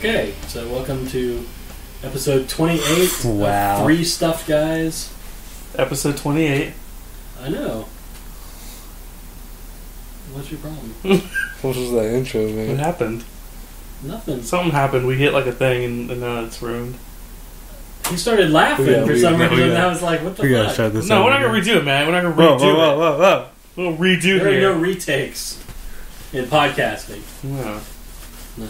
Okay, so welcome to episode 28 Wow. of Three Stuffed Guys. Episode 28. I know. What's your problem? What was that intro, man? What happened? Nothing. Something happened. We hit like a thing and now it's ruined. He started laughing for some reason, and I was like, what the We gotta fuck? start this No, over we're not going to again. redo it, man. We're not going to redo it. Whoa. We'll redo There are here. no retakes in podcasting. No. No.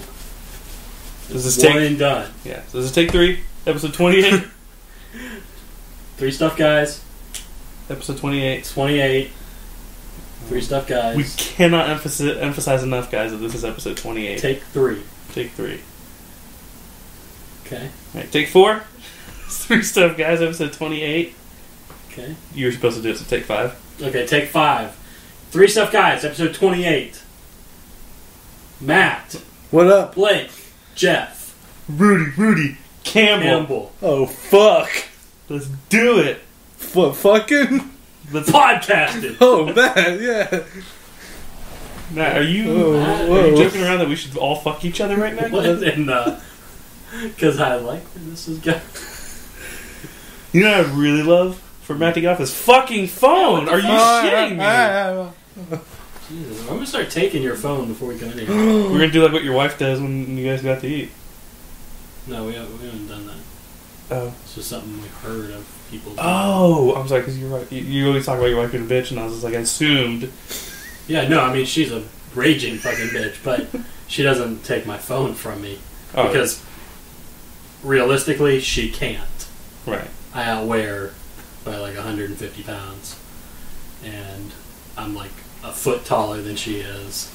Does this One take... and done. Yeah. So does this take 3? Episode 28? Three Stuffed Guys. Episode 28. 28. Three Stuffed Guys. We cannot emphasize enough, guys, that this is episode 28. Take 3. Take 3. Okay. Alright, take 4. Three Stuff Guys, episode 28. Okay. You were supposed to do it, so take 5. Okay, take 5. Three Stuffed Guys, episode 28. Matt. What up? Blake. Jeff. Rudy. Campbell. Oh, fuck. Let's do it. What, fucking? Let's... Podcasted. Oh, that, yeah. Matt, are you Whoa. joking around that we should all fuck each other right now? Because I like where this is going. You know what I'd really love for Matt to get off his fucking phone? Are you shitting me? Jesus, I'm going to start taking your phone before we come in here. We're going to do like what your wife does when you guys go out to eat. No, we haven't done that. Oh. It's just something we heard of people doing. Oh, I'm sorry, because you're right. You always talk about your wife being a bitch, and I was just like, I assumed. Yeah, no, I mean, she's a raging fucking bitch, but she doesn't take my phone from me. Oh, Because, realistically, she can't. right. I outweigh her by like 150 pounds. And I'm like a foot taller than she is.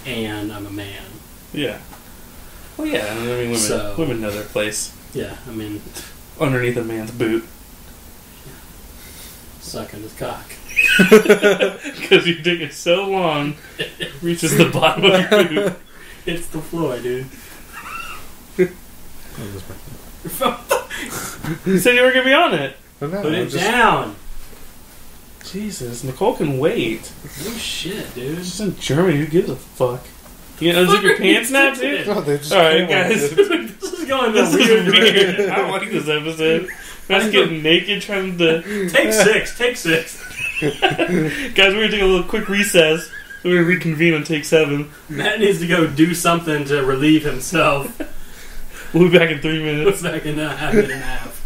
And I'm a man. Yeah. Well, yeah, I mean, women know their place Yeah, I mean, underneath a man's boot. sucking his cock. Because your dick is so long, it reaches the bottom of your boot. It's the floor, dude. You said you were going to be on it. Put it down. Jesus, Nicole can wait. No shit, dude. She's in Germany. Who gives a fuck? You gonna unzip your pants now, dude? No, they just Alright, came on guys. it. This is going This to is weird weird. direction. I don't like this episode. Matt's getting naked trying to... Take 6. Take 6. Guys, we're going to take a little quick recess. We're going to reconvene on take 7. Matt needs to go do something to relieve himself. We'll be back in 3 minutes. Back in a minute and a half.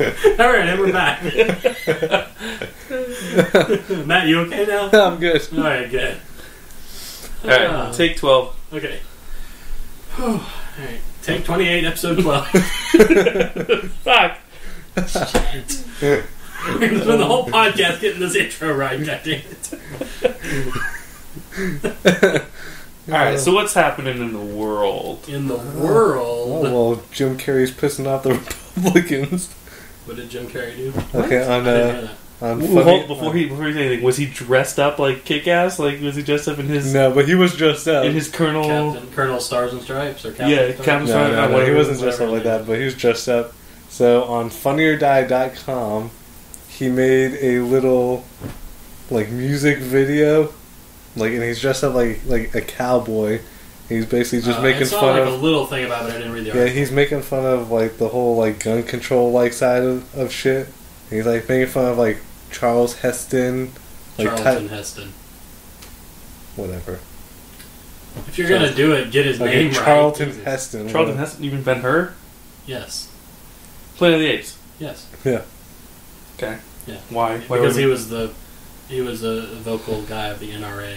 Alright, and we're back. Matt, you okay now? I'm good. Alright, good. Alright, take 12. Okay. Alright, take 28, episode 12. Fuck. Shit. We're going to spend the whole podcast getting this intro right, goddammit. Alright, so what's happening in the world? In the world. Oh, well, Jim Carrey's pissing off the Republicans. What did Jim Carrey do? Okay, I didn't know that. on Well, funny, before he said anything, was he dressed up like Kick-Ass? Like, was he dressed up in his... No, but he was dressed up. In his Colonel... Colonel Stars and Stripes, or Captain Yeah, Stars? Captain No, Stars. he wasn't whatever dressed up like it is. that, but he was dressed up. So on funnyordie.com, he made a little like music video, like, and he's dressed up like a cowboy. He's basically just making I saw fun like of a little thing about it. I didn't read the yeah. article. He's making fun of like the whole like gun control like side of shit. He's like making fun of like Charles Heston, like Charlton Heston. whatever. If you're gonna do it, get his Okay, name Charlton right. Heston. Charlton Heston, even Ben-Hur? Yes. Planet of the Apes. Yes. Yeah. Okay. Yeah. Why? Because he was a vocal guy of the NRA.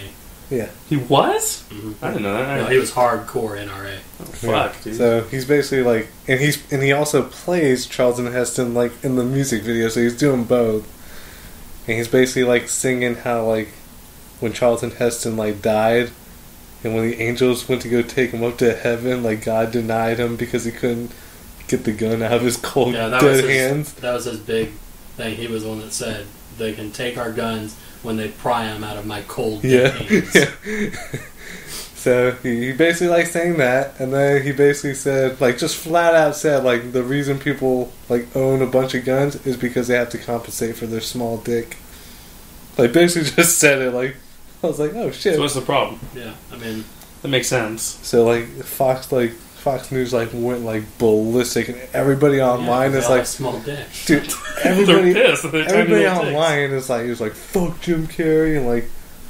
Yeah. He was? Mm-hmm. I didn't know that. No, he was hardcore NRA. Oh, fuck, dude. So he's basically like, and he also plays Charlton Heston like in the music video, so he's doing both. And he's basically like singing how like when Charlton Heston like died, and when the angels went to go take him up to heaven, like God denied him because he couldn't get the gun out of his cold dead hands. That was his big thing. He was the one that said they can take our guns when they pry them out of my cold dead hands. Yeah. So he basically like saying that, and then he basically said, like, just flat out said, like, the reason people like own a bunch of guns is because they have to compensate for their small dick. Like, basically just said it. Like, I was like, oh shit. So what's the problem? Yeah, I mean, That makes sense. So Fox News went ballistic, and everybody online is small dick. Dude, everybody They're pissed. They're everybody online is fuck Jim Carrey, and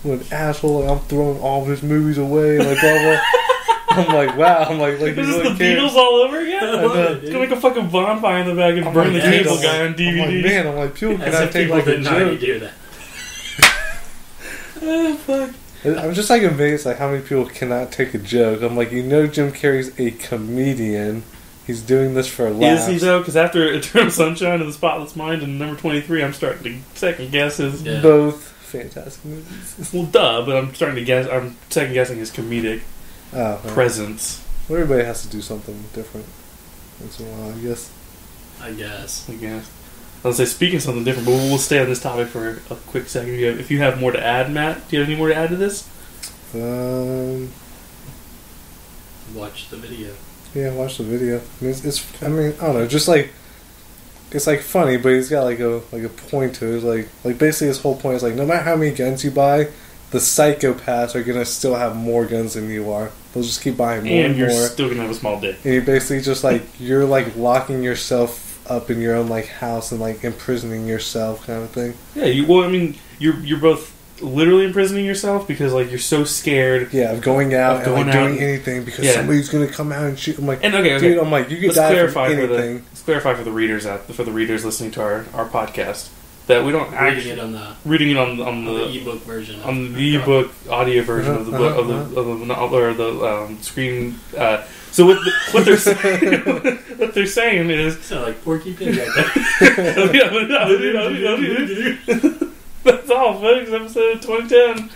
what an asshole, I'm throwing all of his movies away, blah blah. I'm wow, I'm Is you this really the Beatles all over again? It's gonna make a fucking bonfire in the back and burn the cable guy on DVD. Man, people cannot take people a didn't know how to joke. do that. Oh, fuck. I'm just amazed how many people cannot take a joke. I'm Jim Carrey's a comedian. He's doing this for laughs. Is he though? Because after Eternal Sunshine of the Spotless Mind and number 23, I'm starting to second guess his... Yeah. Both fantastic movies. Well, duh, but I'm starting to guess... I'm second guessing his comedic presence. Well, everybody has to do something different once in a while, I guess. I guess. I'll say, speaking of something different, but we'll stay on this topic for a quick second. If you have more to add, Matt, do you have any more to add to this? Watch the video. Yeah, watch the video. I don't know, just it's funny, but he's got a point to it. It's basically his whole point is no matter how many guns you buy, the psychopaths are gonna still have more guns than you are. They'll just keep buying more and you're more. Still gonna have a small dick. And you basically just you're locking yourself up in your own house and imprisoning yourself, kind of thing. Yeah, you're both literally imprisoning yourself because you're so scared. Yeah, of going out and doing anything because somebody's gonna come out and shoot. I'm and okay. Dude, I'm you could die from anything. Let's clarify for the readers listening to our podcast that we don't reading it on the ebook version on the ebook audio version of the book of the novel or the screen. So what they're saying, is like Porky Pig right there. That's all, folks. Episode 2010.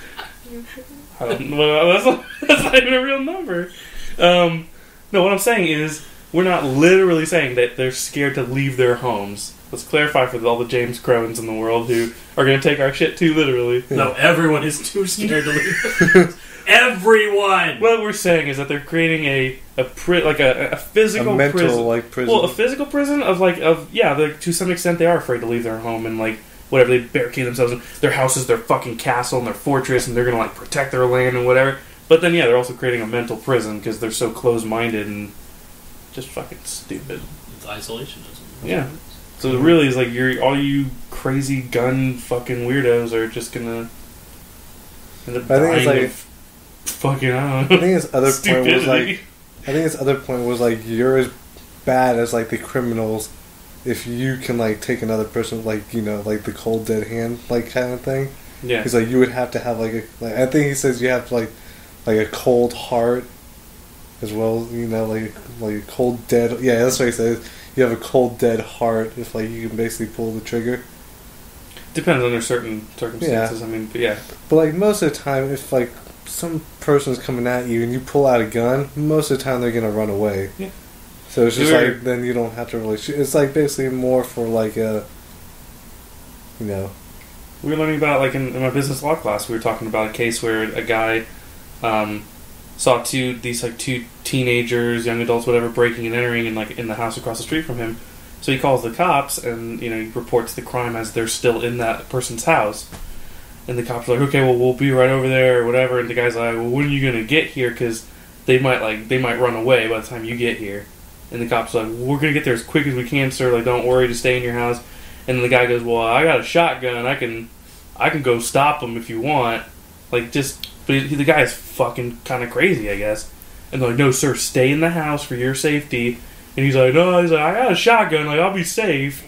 I don't know. That's not even a real number. No, what I'm saying is we're not literally saying that they're scared to leave their homes. Let's clarify for all the James Crowens in the world who are going to take our shit too literally. Yeah. No, everyone is too scared to leave their homes. Everyone! What we're saying is that they're creating a physical mental, prison. Well, a physical prison to some extent they are afraid to leave their home and whatever, they barricade themselves in their house is their fucking castle and their fortress and they're gonna protect their land and whatever. But then they're also creating a mental prison because they're so close-minded and just fucking stupid. It's isolationism. Yeah. So it really is all you crazy gun fucking weirdos are just gonna end up dying of fucking, I don't know. I think his other point was you're as bad as the criminals if you can take another person the cold dead hand kind of thing. Yeah. He's you would have to have I think he says you have to a cold heart as well, a cold dead. Yeah, that's what he says. You have a cold dead heart if you can basically pull the trigger. Depends under certain circumstances. Yeah. But most of the time, if some person's coming at you and you pull out a gun, most of the time they're gonna run away. Yeah. So it's just then you don't have to really shoot. It's basically more for a, We were learning about in my business law class. We were talking about a case where a guy saw two teenagers, young adults, whatever, breaking and entering in the house across the street from him. So he calls the cops and he reports the crime as they're still in that person's house. And the cops are okay, well, we'll be right over there or whatever. And the guy's well, when are you gonna get here? Because they might run away by the time you get here. And the cops are we're gonna get there as quick as we can, sir. Don't worry, to stay in your house. And then the guy goes, well, I got a shotgun. I can go stop them if you want. But the guy is fucking kind of crazy, I guess. And they're no, sir, stay in the house for your safety. And he's no, I got a shotgun. I'll be safe.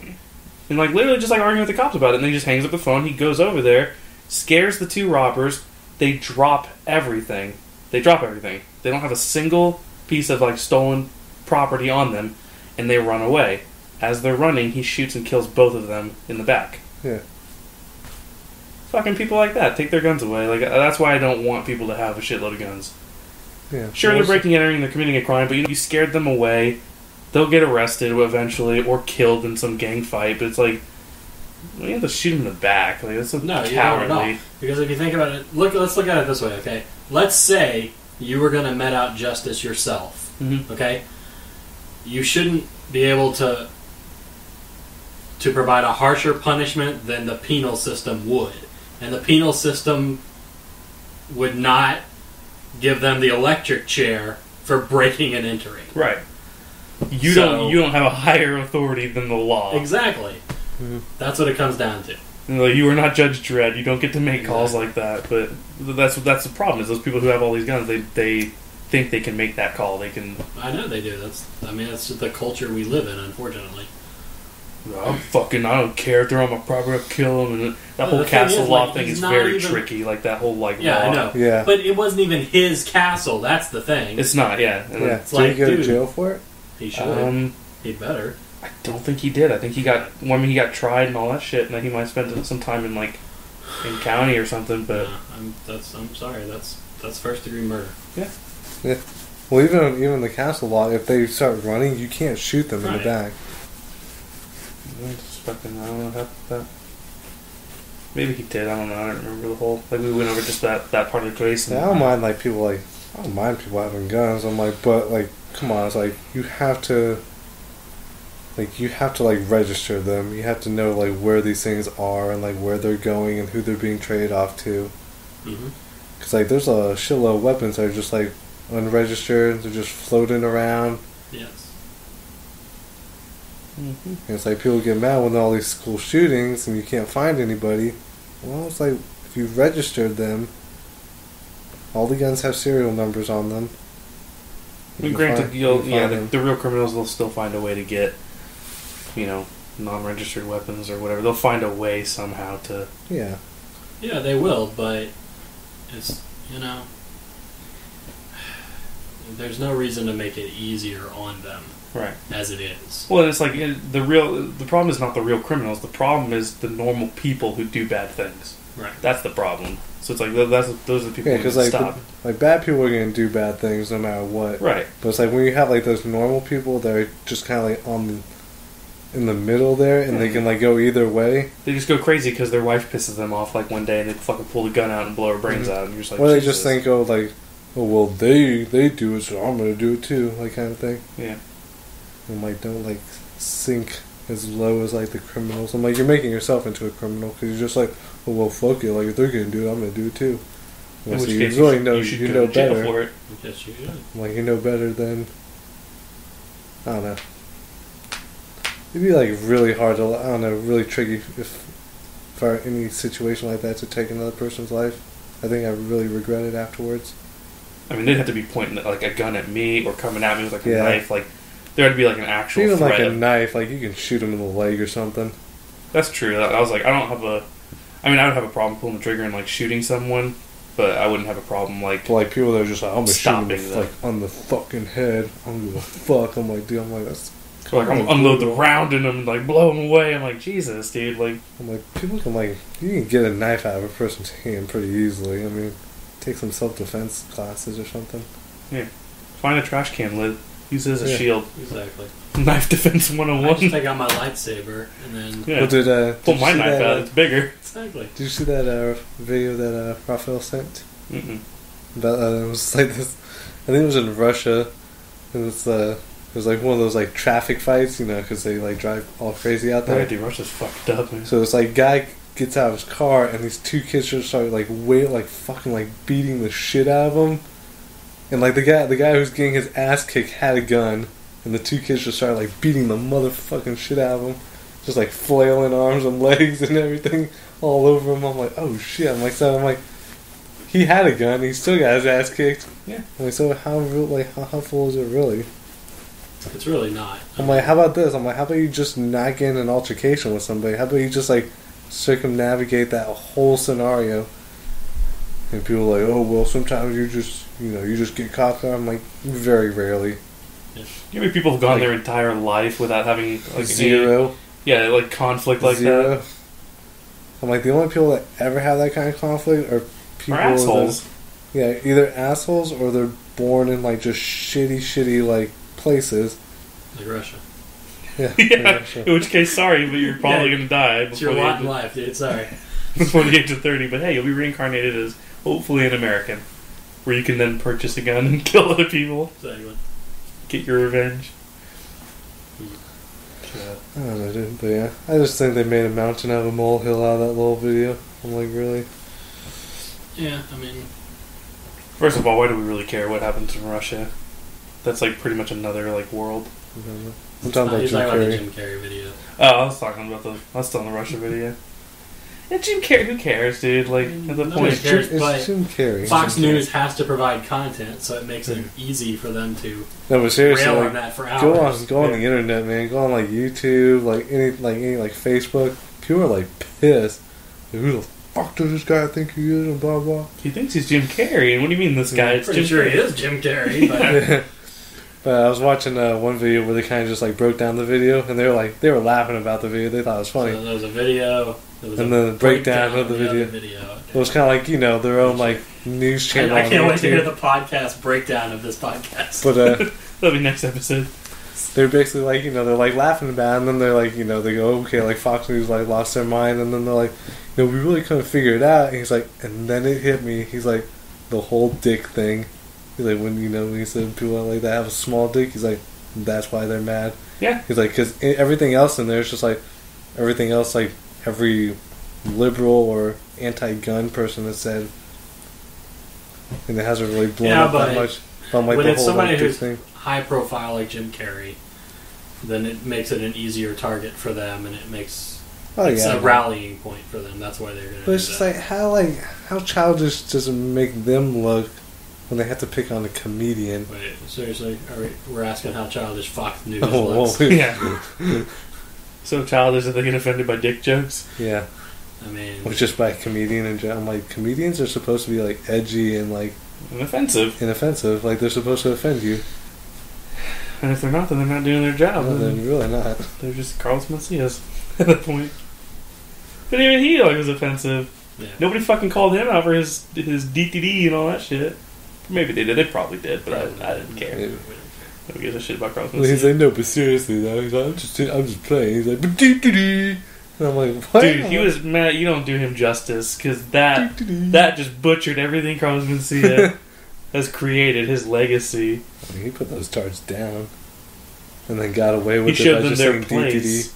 And literally just arguing with the cops about it. And then he just hangs up the phone. He goes over there, scares the two robbers. They drop everything. They don't have a single piece of stolen property on them, and they run away. As they're running, he shoots and kills both of them in the back. Yeah. Fucking people like that take their guns away. That's why I don't want people to have a shitload of guns. Yeah. Sure, they're breaking and entering, they're committing a crime, but you scared them away. They'll get arrested eventually or killed in some gang fight. But it's you have to shoot them in the back. That's so cowardly. Because if you think about it, let's look at it this way. Okay, let's say you were going to met out justice yourself. Mm-hmm. Okay, you shouldn't be able to provide a harsher punishment than the penal system would. And the penal system would not give them the electric chair for breaking and entering. Right. You don't have a higher authority than the law. Exactly. Mm-hmm. That's what it comes down to. You are not Judge Dredd. You don't get to make calls like that. But that's the problem. Is those people who have all these guns, they think they can make that call. They can. I know they do. That's just the culture we live in, unfortunately. I don't care if they're on my property, I'll kill them. And that whole castle law thing is very tricky. Like that whole law. I know. Yeah. But it wasn't even his castle. That's the thing. It's not. Yeah. Yeah. It's Did he go to jail for it? He should. He'd better. I don't think he did. I think he got. He got tried and all that shit, and then he might spend some time in county or something. But I'm sorry. That's first degree murder. Yeah. Yeah. Well, even the castle law, if they start running, you can't shoot them in the back. I don't know how that. Maybe he did. I don't know. I don't remember the whole. We went over just that part of the case. Yeah, I don't mind people having guns. I'm like, but come on, it's like you have to register them. You have to know where these things are and where they're going and who they're being traded off to. Because there's a shitload of weapons that are just unregistered. They're just floating around. Yes. And it's people get mad when all these school shootings and you can't find anybody. Well, it's if you registered them, all the guns have serial numbers on them. Granted, the real criminals will still find a way to get, non-registered weapons or whatever. They'll find a way somehow to. Yeah. Yeah, they will, but it's there's no reason to make it easier on them. Right. As it is. Well, it's the problem is not the real criminals. The problem is the normal people who do bad things. Right. That's the problem. So it's those are the people who stop. Bad people are going to do bad things no matter what. Right. But it's when you have those normal people that are just kind of in the middle there, and they can go either way. They just go crazy because their wife pisses them off one day, and they fucking pull the gun out and blow her brains out, and you're just or they just think, oh well, they do it, so I'm going to do it too, kind of thing. Yeah. And don't sink as low as the criminals. I'm you're making yourself into a criminal because you're just oh well, fuck it, if they're gonna do it, I'm gonna do it too. In which you case really you know better. For it. Yes, you should. You know better than I don't know. It'd be really hard to really tricky for any situation like that to take another person's life. I think I really regret it afterwards. I mean, they'd have to be pointing a gun at me or coming at me with a knife. There had to be an actual even threat. A knife, you can shoot him in the leg or something. That's true. I was I don't have a. I mean, I would have a problem pulling the trigger and shooting someone, but I wouldn't have a problem people that are just I'm gonna shoot him on the fucking head. I'm gonna fuck. I'm dude. That's. I'm gonna unload the round in him and blow him away. I'm Jesus, dude. I'm people can you can get a knife out of a person's hand pretty easily. I mean, take some self-defense classes or something. Yeah, find a trash can lid. Use it as a shield. Exactly. Knife defense 101. I just take out my lightsaber and then pull my knife out. It's bigger. Exactly. Did you see that video that Raphael sent? Mm-mm. About it was this. I think it was in Russia. And it was one of those traffic fights, because they drive all crazy out there. Right, dude, Russia's fucked up, man. So it's guy gets out of his car and these two kids just start fucking beating the shit out of him. And the guy who's getting his ass kicked had a gun, and the two kids just started beating the motherfucking shit out of him, just flailing arms and legs and everything all over him. I'm oh shit! I'm he had a gun, he still got his ass kicked. Yeah. So how helpful is it really? It's really not. I'm how about this? I'm how about you just not get in an altercation with somebody? How about you just circumnavigate that whole scenario? And people are oh well, sometimes you just get caught. I'm very rarely. Yeah. You know how many people have gone their entire life without having zero? Conflict zero. that. I'm the only people that ever have that kind of conflict are people assholes. Either assholes or they're born in just shitty places. Like Russia. Yeah. Russia. In which case, sorry, but you're probably gonna die. It's your lot in life, dude. Sorry. Before the age of 30, but hey, you'll be reincarnated as hopefully an American, where you can then purchase a gun and kill other people. Exactly. Get your revenge. I don't know, dude, but yeah, I just think they made a mountain out of a molehill out of that little video. I'm really? Yeah, I mean, First of all, why do we really care what happens in Russia? That's like pretty much another like world. I'm talking about He's Jim talking about the Carrey. Jim Carrey video. Oh, I was talking about I was still on the Russia video. Yeah, Jim Carrey. Who cares, dude? Like at the Nobody point, cares. It's but Jim Carrey. Fox Jim Carrey. News has to provide content, so it makes it easy for them to No, but seriously, rail like, on that for hours. go on the internet, man. Go on like YouTube, like any Facebook. People are like pissed. Like, who the fuck does this guy think he is? And blah blah. he thinks he's Jim Carrey. And what do you mean this guy? It's Pretty Jim sure Carrey. he is Jim Carrey, but But I was watching one video where they kind of just like broke down the video, and they were laughing about the video. They thought it was funny. so there was a video. There was And a the breakdown of the other video. It was kind of like their own like news channel. I on can't wait to YouTube. hear the podcast breakdown of this podcast. But That'll be next episode. they're basically like they're like laughing about it, and then they're like they go, okay, like Fox News like lost their mind, and then they're like, we really couldn't figure it out. And he's like, and then it hit me. He's like, the whole dick thing. He's like, when he said people like that have a small dick, he's like, that's why they're mad. Yeah. He's like, because everything else in there is just like everything else, like every liberal or anti-gun person has said, and it hasn't really blown up that much. But like when the it's whole somebody like, dick who's thing. high profile like Jim Carrey, then it makes it an easier target for them, and it makes it's a rallying point for them. That's why they're going to But do it's just that. how childish does it make them look when they have to pick on a comedian? Wait, seriously? We're asking how childish Fox News Oh, looks. Yeah. So childish that they get offended by dick jokes. Yeah, I mean, or just by a comedian in general. I'm like, comedians are supposed to be like edgy and like And offensive. inoffensive. Like they're supposed to offend you. And if they're not, then they're not doing their job. No, they're really not. They're just Carlos Mencias at that point. But even he was offensive. yeah. Nobody fucking called him out for his DTD and all that shit. Maybe they did. They probably did, but I didn't care. Maybe. Nobody gives a shit about Carlos Well, he's Mencia. like, no, but seriously though, he's like, I'm just playing. He's like, but dee-dee-dee. And I'm like, what? Dude, he was mad. You don't do him justice because that just butchered everything Carlos Mencia has created, his legacy. I mean, he put those tards down, and then got away He with it showed by them just their saying place, DTD.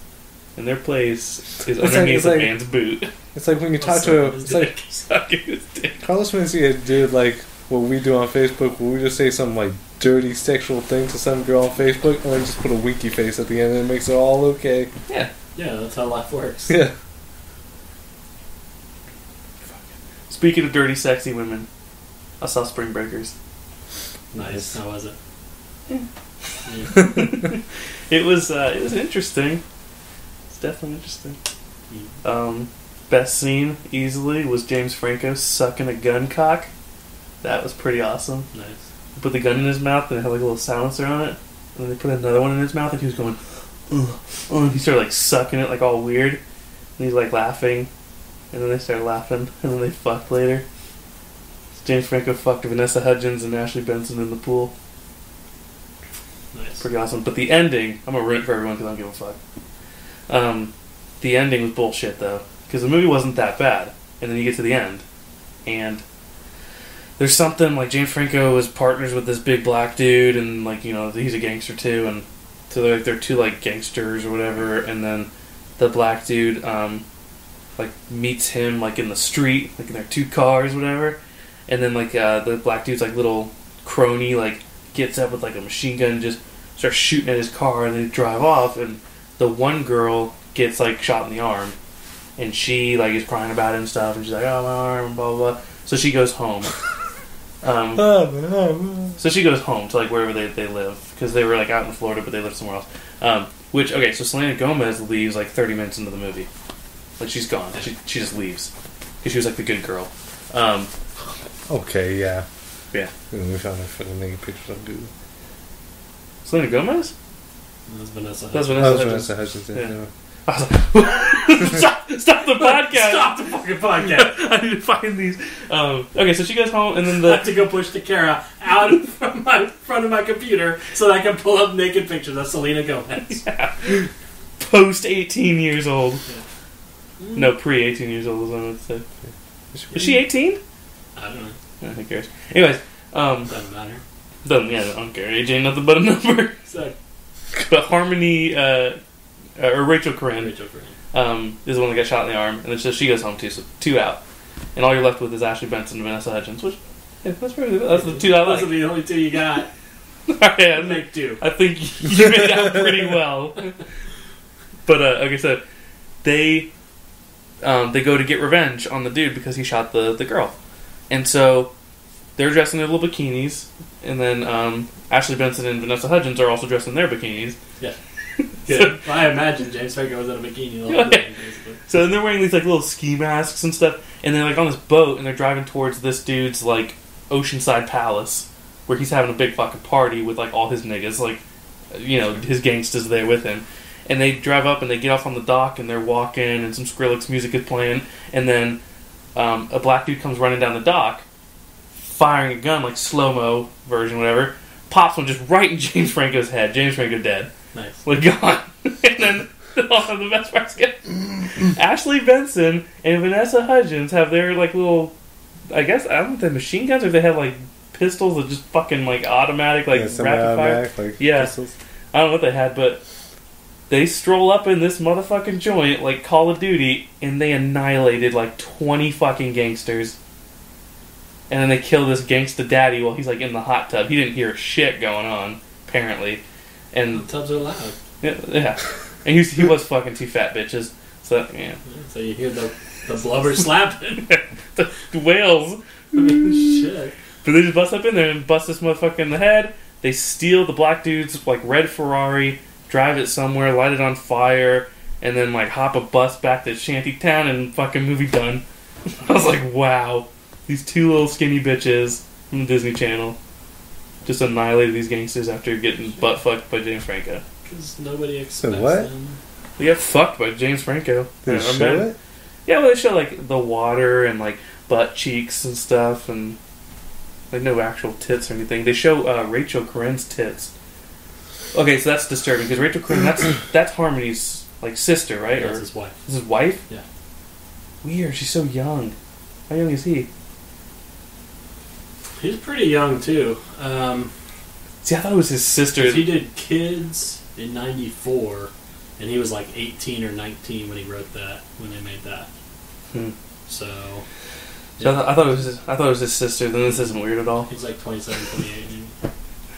and their place is It's underneath like- a man's boot. It's like when you talk Sucking to his it's like dick. Sucking his dick. Carlos Mencia did like what we do on Facebook, where we just say some like dirty sexual thing to some girl on Facebook, and then just put a winky face at the end, and it makes it all okay. Yeah. Yeah, that's how life works. Yeah. Speaking of dirty, sexy women, I saw Spring Breakers. Nice. How was it? Yeah. Yeah. It was interesting. It's definitely interesting. Best scene easily was James Franco sucking a gun cock. That was pretty awesome. Nice. They put the gun in his mouth and it had like a little silencer on it, and then they put another one in his mouth and he was going, ugh, ugh. And he started like sucking it like all weird, and he's like laughing, and then they started laughing, and then they fucked later. James Franco fucked Vanessa Hudgens and Ashley Benson in the pool. Nice. Pretty awesome. But the ending, I'm gonna ruin it for everyone because I don't give a fuck. The ending was bullshit though, because the movie wasn't that bad, and then you get to the end, and there's something like James Franco was partners with this big black dude, and like he's a gangster too, and so they're two like gangsters or whatever, and then the black dude like meets him like in the street, like in their two cars, whatever, and then like the black dude's like little crony like gets up with like a machine gun and just starts shooting at his car, and they drive off, and the one girl gets like shot in the arm, and she like is crying about it and stuff, and she's like, oh, my arm, blah blah blah. So she goes home. So she goes home to like wherever they live, because they were like out in Florida, but they live somewhere else. So Selena Gomez leaves like 30 minutes into the movie, like she's gone. She just leaves because she was like the good girl. Okay, yeah. Yeah. And we found my fucking naked pictures on Google. Selena Gomez? That's Vanessa. That's That Vanessa was Hudgens. Vanessa Hudgens. Yeah. Yeah. I was like, stop the podcast! Stop the fucking podcast! I need to find these. Okay, so she goes home, and then I have to go push the camera out from my front of my computer so that I can pull up naked pictures of Selena Gomez. post 18 years old. No, pre 18 years old, is what I would say. Is she 18? I don't know. Who cares? Anyways, Doesn't matter. I don't care. Age ain't nothing but a number. So, But Harmony, or Rachel Corinne, Rachel Green. is the one that got shot in the arm, and then so she goes home too, so two out. And all you're left with is Ashley Benson and Vanessa Hudgens, which, Yeah, that's the two I like. Those are the only two you got. Yeah, Make two. I think you made out pretty well. But like I said, they go to get revenge on the dude because he shot the girl, and so they're dressed in their little bikinis, and then Ashley Benson and Vanessa Hudgens are also dressed in their bikinis. Yeah. Good. Well, I imagine James Franco was in a bikini the whole day, basically. So then they're wearing these like little ski masks and stuff, and they're like on this boat, and they're driving towards this dude's like oceanside palace, where he's having a big fucking party with like all his niggas, like his gangsters there with him. And they drive up and they get off on the dock and they're walking and some Skrillex music is playing, and then a black dude comes running down the dock, firing a gun like slow-mo version, whatever, pops one just right in James Franco's head. James Franco dead. Nice. Like gone. And then the best part's good. Ashley Benson and Vanessa Hudgens have their like little, I guess, I don't know if they have machine guns or if they have like pistols that just fucking like automatic, like rapid fire. Like pistols. I don't know what they had, but they stroll up in this motherfucking joint like Call of Duty and they annihilated like 20 fucking gangsters. And then they kill this gangsta daddy while he's like in the hot tub. He didn't hear shit going on, apparently. And the tubs are loud. Yeah. And he was fucking two fat bitches. So, yeah. So you hear the blubber slapping. The whales. Shit. But they just bust up in there and bust this motherfucker in the head. They steal the black dude's like red Ferrari, drive it somewhere, light it on fire, and then like hop a bus back to Shantytown and fucking movie done. I was like, wow. These two little skinny bitches from the Disney Channel just annihilated these gangsters after getting butt fucked by James Franco. Because nobody expects what? them. They got fucked by James Franco. Did they show it? Yeah, well, they show like the water and like butt cheeks and stuff, and like no actual tits or anything. They show Rachel Corinne's tits. Okay, so that's disturbing because Rachel Corinne, that's Harmony's like sister, right? Yeah, or it's his wife. Is his wife? Yeah. Weird. She's so young. How young is he? He's pretty young too. See, I thought it was his sister. He did Kids in '94, and he was like 18 or 19 when he wrote that. When they made that. So yeah. I thought it was his sister. Then this isn't weird at all. He's like 27, 28.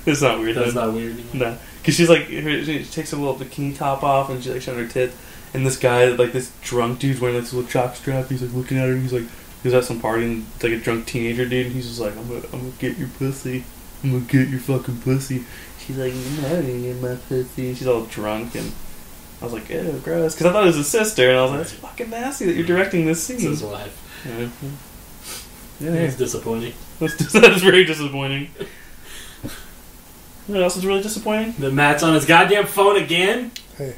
It's not weird. That's not weird anymore. No, because she's like, she takes her little bikini top off and she's like showing her tits, and this guy, like this drunk dude's wearing like this little jock strap. He's like looking at her. And he's like, he was at some party and it's like a drunk teenager dude, and he's just like, I'm gonna get your pussy. I'm gonna get your fucking pussy. She's like, I'm not gonna get my pussy. She's all drunk, and I was like, ew, gross. Because I thought it was his sister, and I was like, that's fucking nasty that you're directing this scene. It's his wife. Yeah. It's disappointing. That is very disappointing. What else is really disappointing? The Matt's on his goddamn phone again. Hey.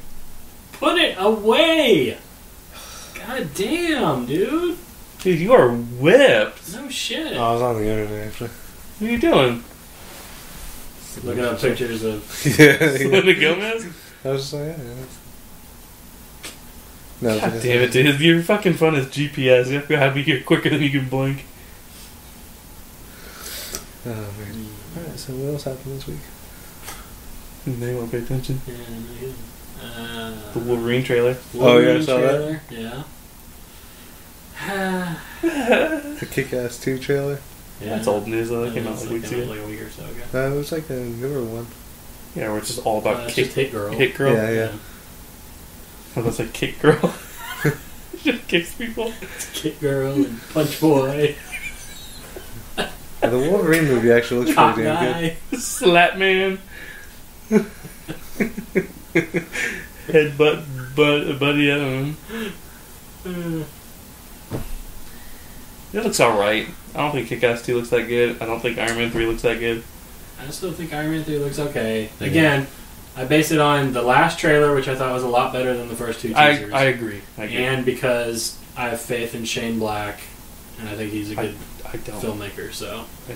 Put it away. God damn, dude. Dude, you are whipped. No shit. Oh, I was on the internet actually. What are you doing? Looking up pictures of Selena Gomez? I was just like, yeah. No, God damn it, dude. Your fucking phone is GPS. You have to be here quicker than you can blink. Oh, man. Alright, so what else happened this week? They won't pay attention. Yeah, The Wolverine trailer. Yeah, I saw that. Yeah. The Kick-Ass 2 trailer? Yeah. That's old news though. That came out like weeks ago. Like a week or so ago. No, it was like a newer one. Yeah, where it's just all about It's just Hit Girl. Hit Girl? Yeah. Oh, that's like Kick Girl. Just kicks people. Kick Girl and Punch Boy. The Wolverine movie actually looks Cop pretty damn Guy. good. Slap Man. Headbutt Buddy Allen. It looks alright. I don't think Kick-Ass 2 looks that good. I don't think Iron Man 3 looks that good. I still think Iron Man 3 looks okay. Again, I base it on the last trailer, which I thought was a lot better than the first two teasers. I agree. And because I have faith in Shane Black, and I think he's a good I don't. filmmaker, so... I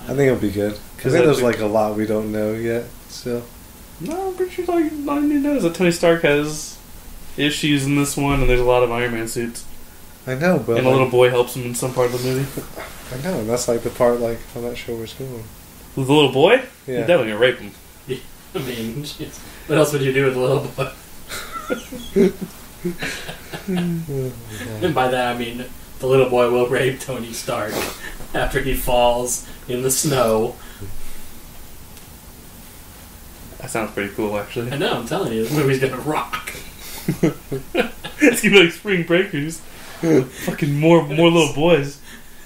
think it'll be good. I think there's like a lot we don't know yet, still. No, I'm pretty sure all you need to know is that Tony Stark has issues in this one, and there's a lot of Iron Man suits. I know, but... And a little boy helps him in some part of the movie. I know, and that's like the part, like, I'm not sure where it's going. With the little boy? Yeah. You're definitely gonna rape him. I mean, what else would you do with a little boy? And by that I mean, the little boy will rape Tony Stark. after he falls in the snow. That sounds pretty cool, actually. I know, I'm telling you, this movie's gonna rock. It's gonna be like Spring Breakers. Fucking more little boys.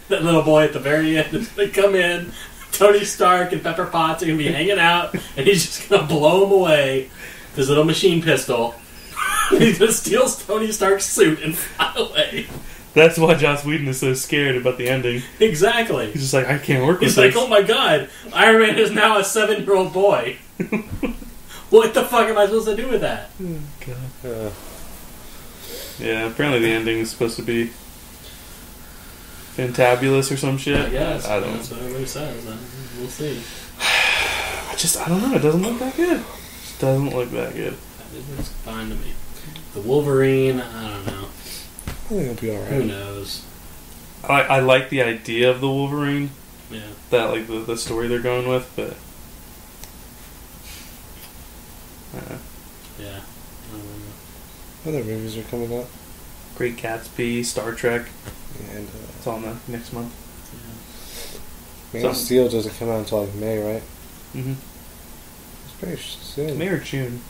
That little boy at the very end, they come in, Tony Stark and Pepper Potts are gonna be hanging out, and he's just gonna blow him away with his little machine pistol. He's gonna steal Tony Stark's suit and fly away. That's why Joss Whedon is so scared about the ending. Exactly. He's just like, I can't work with He's this. like, oh my god, Iron Man is now a 7-year-old boy. What the fuck am I supposed to do with that? Oh, God. Yeah, apparently the ending is supposed to be fantabulous or some shit. I guess. I don't That's what everybody says. We'll see. I don't know. It doesn't look that good. It just doesn't look that good. It looks fine to me. The Wolverine, I don't know. I think it'll be alright. Who knows? I like the idea of the Wolverine. Yeah. That, like, the story they're going with, but... Yeah. Other movies are coming out. Great Gatsby, Star Trek. And It's on the next month. Yeah. Man of Steel doesn't come out until like May, right? Mm-hmm. It's pretty soon. May or June?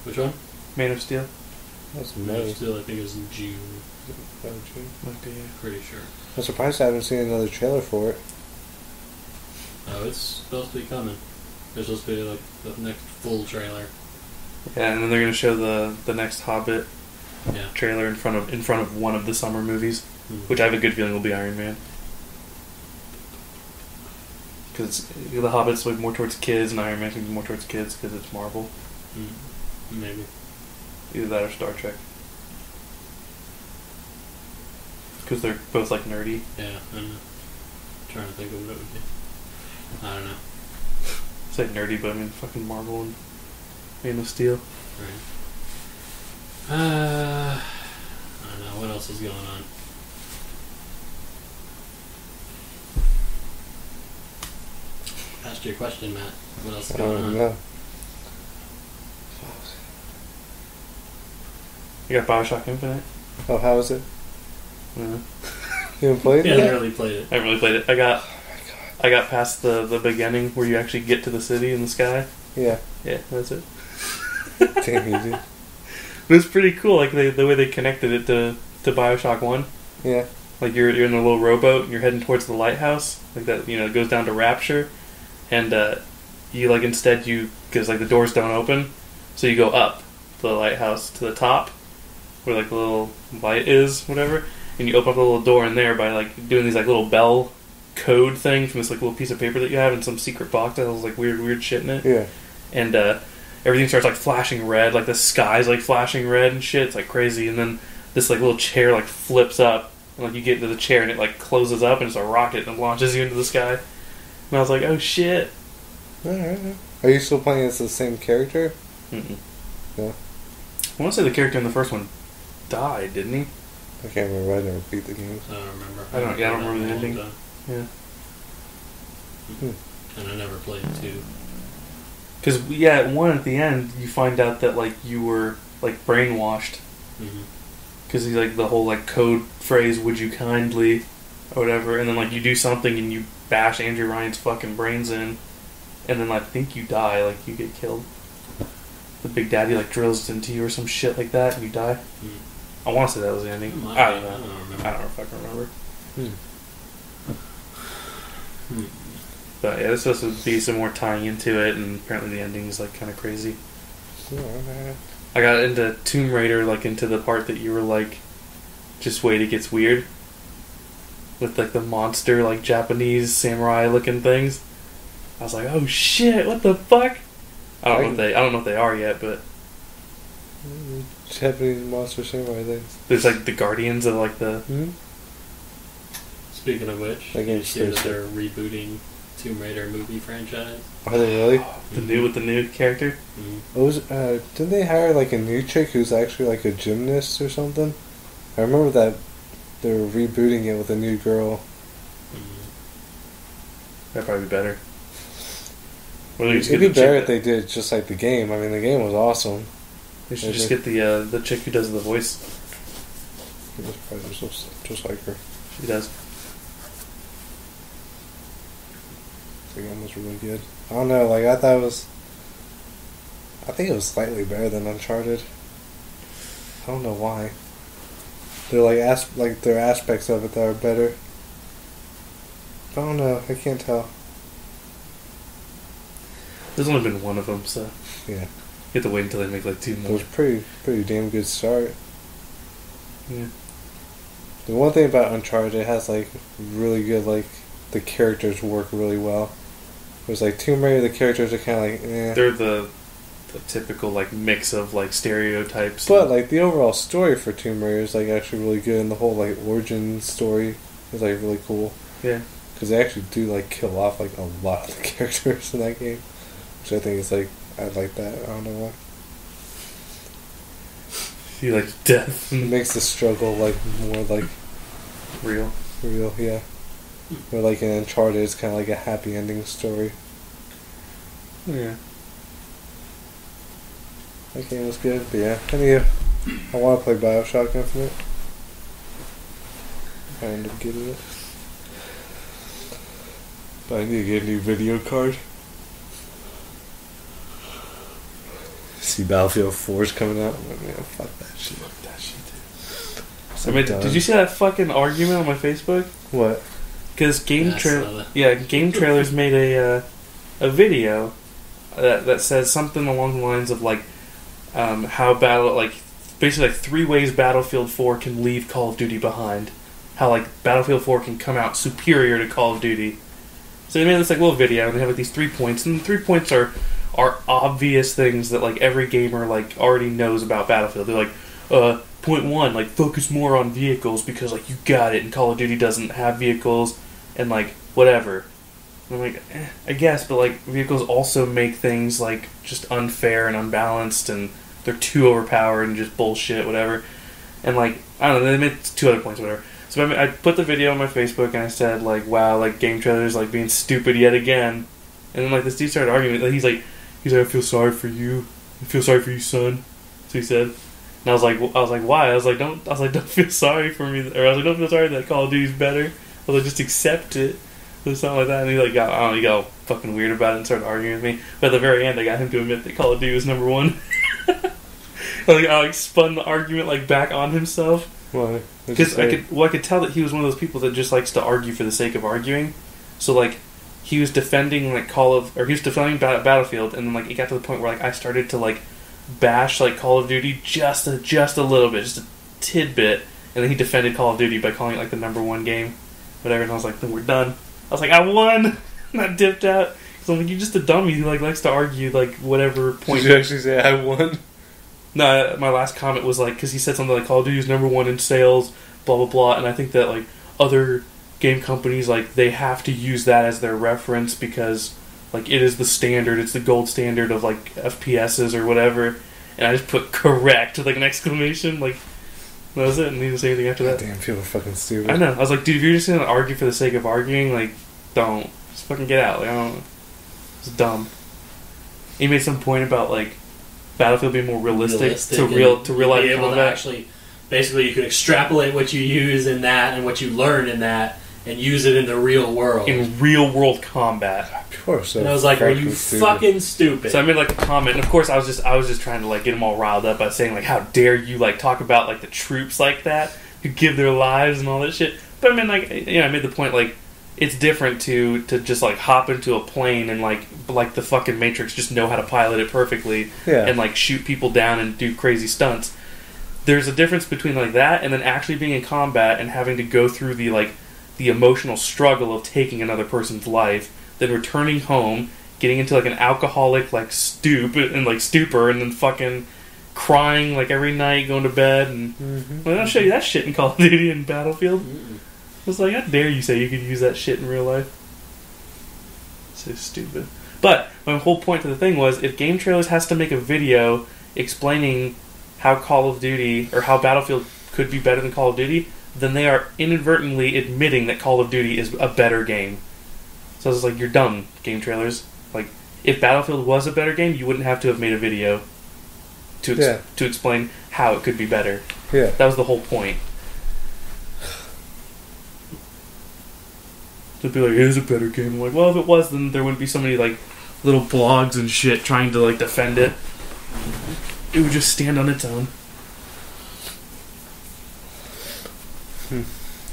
Which one? Man of Steel? That's Man May. of Steel, I think, is in June. Oh, June. Might be, Pretty sure. I'm surprised I haven't seen another trailer for it. Oh, it's supposed to be coming. There's supposed to be like the next full trailer. Yeah, and then they're gonna show the next Hobbit Yeah. trailer in front of one of the summer movies, Mm. which I have a good feeling will be Iron Man. Because the Hobbit's like more towards kids, and Iron Man's gonna be more towards kids because it's Marvel. Maybe. Either that or Star Trek. Because they're both like nerdy. Yeah, I don't know. Trying to think of what it would be. I don't know. I say nerdy, but I mean fucking Marvel and Man of Steel. Right. I don't know. What else is going on? Asked you a question, Matt. What else is I going don't on? know. You got Bioshock Infinite? Oh, how is it? No. You haven't played Yeah, it I yet? haven't really played it. I haven't really played it. I got past the beginning where you actually get to the city in the sky. Yeah. Yeah, that's it. Damn you, dude. But it's pretty cool, like the way they connected it to Bioshock 1. Yeah. Like you're in a little rowboat and you're heading towards the lighthouse, like that. It goes down to Rapture, and you like instead because like the doors don't open, so you go up the lighthouse to the top, where like the little light is, whatever, and you open up the little door in there by like doing these like little bell code thing from this like little piece of paper that you have in some secret box that has like weird shit in it. Yeah. And everything starts like flashing red, like the sky's like flashing red and shit. It's like crazy, and then this like little chair like flips up. And, like, you get into the chair and it, like, closes up and it's a rocket and launches you into the sky. And I was like, oh, shit. Alright. Are you still playing as the same character? Mm-mm. No. I want to say the character in the first one died, didn't he? I can't remember. I never beat the game. I don't remember. I don't remember the Long ending. time. Yeah. And I never played 2. Because, yeah, at 1 at the end, you find out that, like, you were, like, brainwashed. Mm-hmm. Because he's, like, the whole, like, code phrase, would you kindly, or whatever. And then, like, you do something and you bash Andrew Ryan's fucking brains in. And then, like, I think you die, like, you get killed. The Big Daddy, like, drills into you or some shit like that and you die. I want to say that was the ending. I don't know. I don't remember. I don't fucking remember. Hmm. But yeah, there's supposed to be some more tying into it, and apparently the ending is like kind of crazy. I got into Tomb Raider, like into the part that you were like, just wait, it gets weird. With like the monster, like Japanese samurai looking things. I was like, oh shit, what the fuck? I don't know if they are yet, but Japanese monster samurai things. there's like the Guardians of like the. Speaking of which, That did you game's see that so they're rebooting Tomb Raider movie franchise? Are they really? The new character. Mm-hmm. What was didn't they hire like a new chick who's actually like a gymnast or something? I remember that they were rebooting it with a new girl. That'd probably be better. Or It'd be better if they did just like the game. I mean, the game was awesome. They should just get the chick who does the voice. It was probably just like her. She does. The game was really good. I don't know, like, I think it was slightly better than Uncharted. I don't know why. There are there are aspects of it that are better. I don't know. I can't tell. There's only been one of them, so Yeah, you have to wait until they make like 2 it more. was pretty damn good start. Yeah. The one thing about Uncharted, it has like really good, like, the characters work really well. Whereas like Tomb Raider, the characters are kind of like They're the typical like mix of like stereotypes. But like the overall story for Tomb Raider is like actually really good, and the whole like origin story is like really cool. Yeah. Because they actually do like kill off like a lot of the characters in that game, which I think is like, I like that. I don't know why. You like death. It makes the struggle like more like Real. yeah. Where like in Uncharted, it's kind of like a happy ending story. Yeah. That game was good, but yeah, I want to play Bioshock Infinite. I ended up getting it. But I need to get a new video card. See Battlefield 4 is coming out. I'm like, man, fuck that shit. Fuck that shit, dude. So I mean, done. did you see that fucking argument on my Facebook? What? Because Yeah, I saw that. Game Trailers made a video that says something along the lines of like how basically like 3 ways Battlefield 4 can leave Call of Duty behind. How like Battlefield 4 can come out superior to Call of Duty. So they made this like little video, and they have like these 3 points, and the 3 points are obvious things that like every gamer like already knows about Battlefield. They're like, point 1, like focus more on vehicles because like you got it, and Call of Duty doesn't have vehicles, and like whatever. And I'm like, I guess, but like vehicles also make things like just unfair and unbalanced, and they're too overpowered and just bullshit, whatever. And like, I don't know, they made 2 other points, whatever. So I put the video on my Facebook and I said like, wow, like Game Trailers like being stupid yet again. And then like this dude started arguing. Like, he's like, I feel sorry for you. I feel sorry for you, son. So he said. And I was like, why? I was like, don't feel sorry for me. Or I was like, don't feel sorry that Call of Duty's better. I was like, just accept it. Or something like that. And he like got, I don't know, he got all fucking weird about it and started arguing with me. But at the very end, I got him to admit that Call of Duty was number 1. I spun the argument like back on himself. Why? Because I could tell that he was one of those people that just likes to argue for the sake of arguing. So like, he was defending like Battlefield, and then like it got to the point where like I started to like bash like Call of Duty just a little bit, just a tidbit, and then he defended Call of Duty by calling it like the number 1 game, whatever. And I was like, then we're done. I was like, I won. And I dipped out. So I'm like, you're just a dummy who like likes to argue like whatever point. Did you actually say I won? No, my last comment was like, because he said something like Call of Duty is number 1 in sales, blah blah blah, and I think that like other game companies like they have to use that as their reference because like it is the standard, it's the gold standard of like FPSs or whatever. And I just put correct with like an exclamation, like that was it, and he didn't say anything after that. Damn, people are fucking stupid. I know. I was like, dude, if you're just gonna argue for the sake of arguing, like, don't. Just fucking get out. Like, I don't. It's dumb. He made some point about like Battlefield being more realistic to real life be able combat. to actually, basically, you could extrapolate what you use in that and what you learn in that, and use it in the real world. In real world combat. People are so and I was like, "Are you stupid. fucking stupid?" So I made like a comment, and of course I was just trying to like get them all riled up by saying like, how dare you like talk about like the troops like that who give their lives and all that shit. But I mean like, you know, I made the point like it's different to just like hop into a plane and like the fucking Matrix just know how to pilot it perfectly and like shoot people down and do crazy stunts. There's a difference between like that and then actually being in combat and having to go through the emotional struggle of taking another person's life, then returning home, getting into like an alcoholic like stupor, and then fucking crying like every night, going to bed, and I'll show you that shit in Call of Duty and Battlefield. It's like, how dare you say you could use that shit in real life? So stupid. But my whole point to the thing was, if Game Trailers has to make a video explaining how Call of Duty or how Battlefield could be better than Call of Duty, then they are inadvertently admitting that Call of Duty is a better game. So I was like, you're dumb, Game Trailers. Like, if Battlefield was a better game, you wouldn't have to have made a video to explain how it could be better. Yeah. That was the whole point. They'd be like, it is a better game. I'm like, well, if it was, then there wouldn't be so many like little blogs and shit trying to like defend it. It would just stand on its own.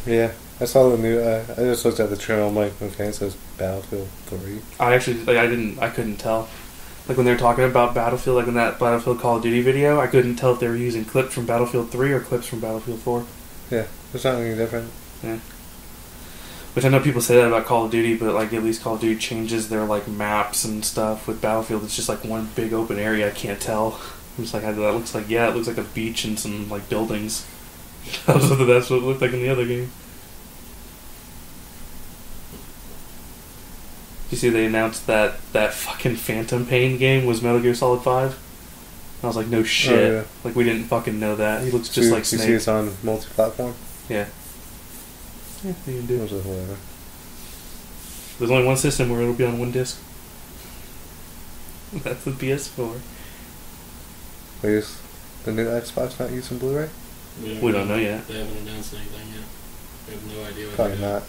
Yeah, I saw the new. I just looked at the trailer. I'm like, okay, it says Battlefield 3. I actually, like, I couldn't tell. Like when they were talking about Battlefield, like in that Battlefield Call of Duty video, I couldn't tell if they were using clips from Battlefield 3 or clips from Battlefield 4. Yeah, it's not any different. Yeah. Which I know people say that about Call of Duty, but like at least Call of Duty changes their like maps and stuff. With Battlefield, it's just like one big open area. I can't tell. I'm just like, that looks like, yeah, it looks like a beach and some like buildings. That's what it looked like in the other game. You see, they announced that fucking Phantom Pain game was Metal Gear Solid 5. And I was like, no shit. Oh, yeah. Like, we didn't fucking know that. He looks just like Snake. You see it's on multi-platform? Yeah. Yeah, you can do it. Whatever. There's only one system where it'll be on one disc. That's the PS4. Wait, is the new Xbox not using Blu-ray? We don't know yet. They haven't announced anything yet. We have no idea what Probably they're not.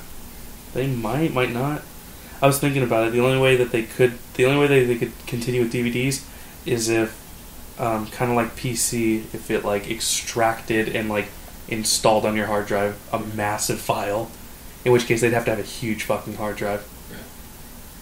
They might not. I was thinking about it. The only way they could continue with DVDs is if, kind of like PC, if it like extracted and like installed on your hard drive a massive file, in which case they'd have to have a huge fucking hard drive. Right.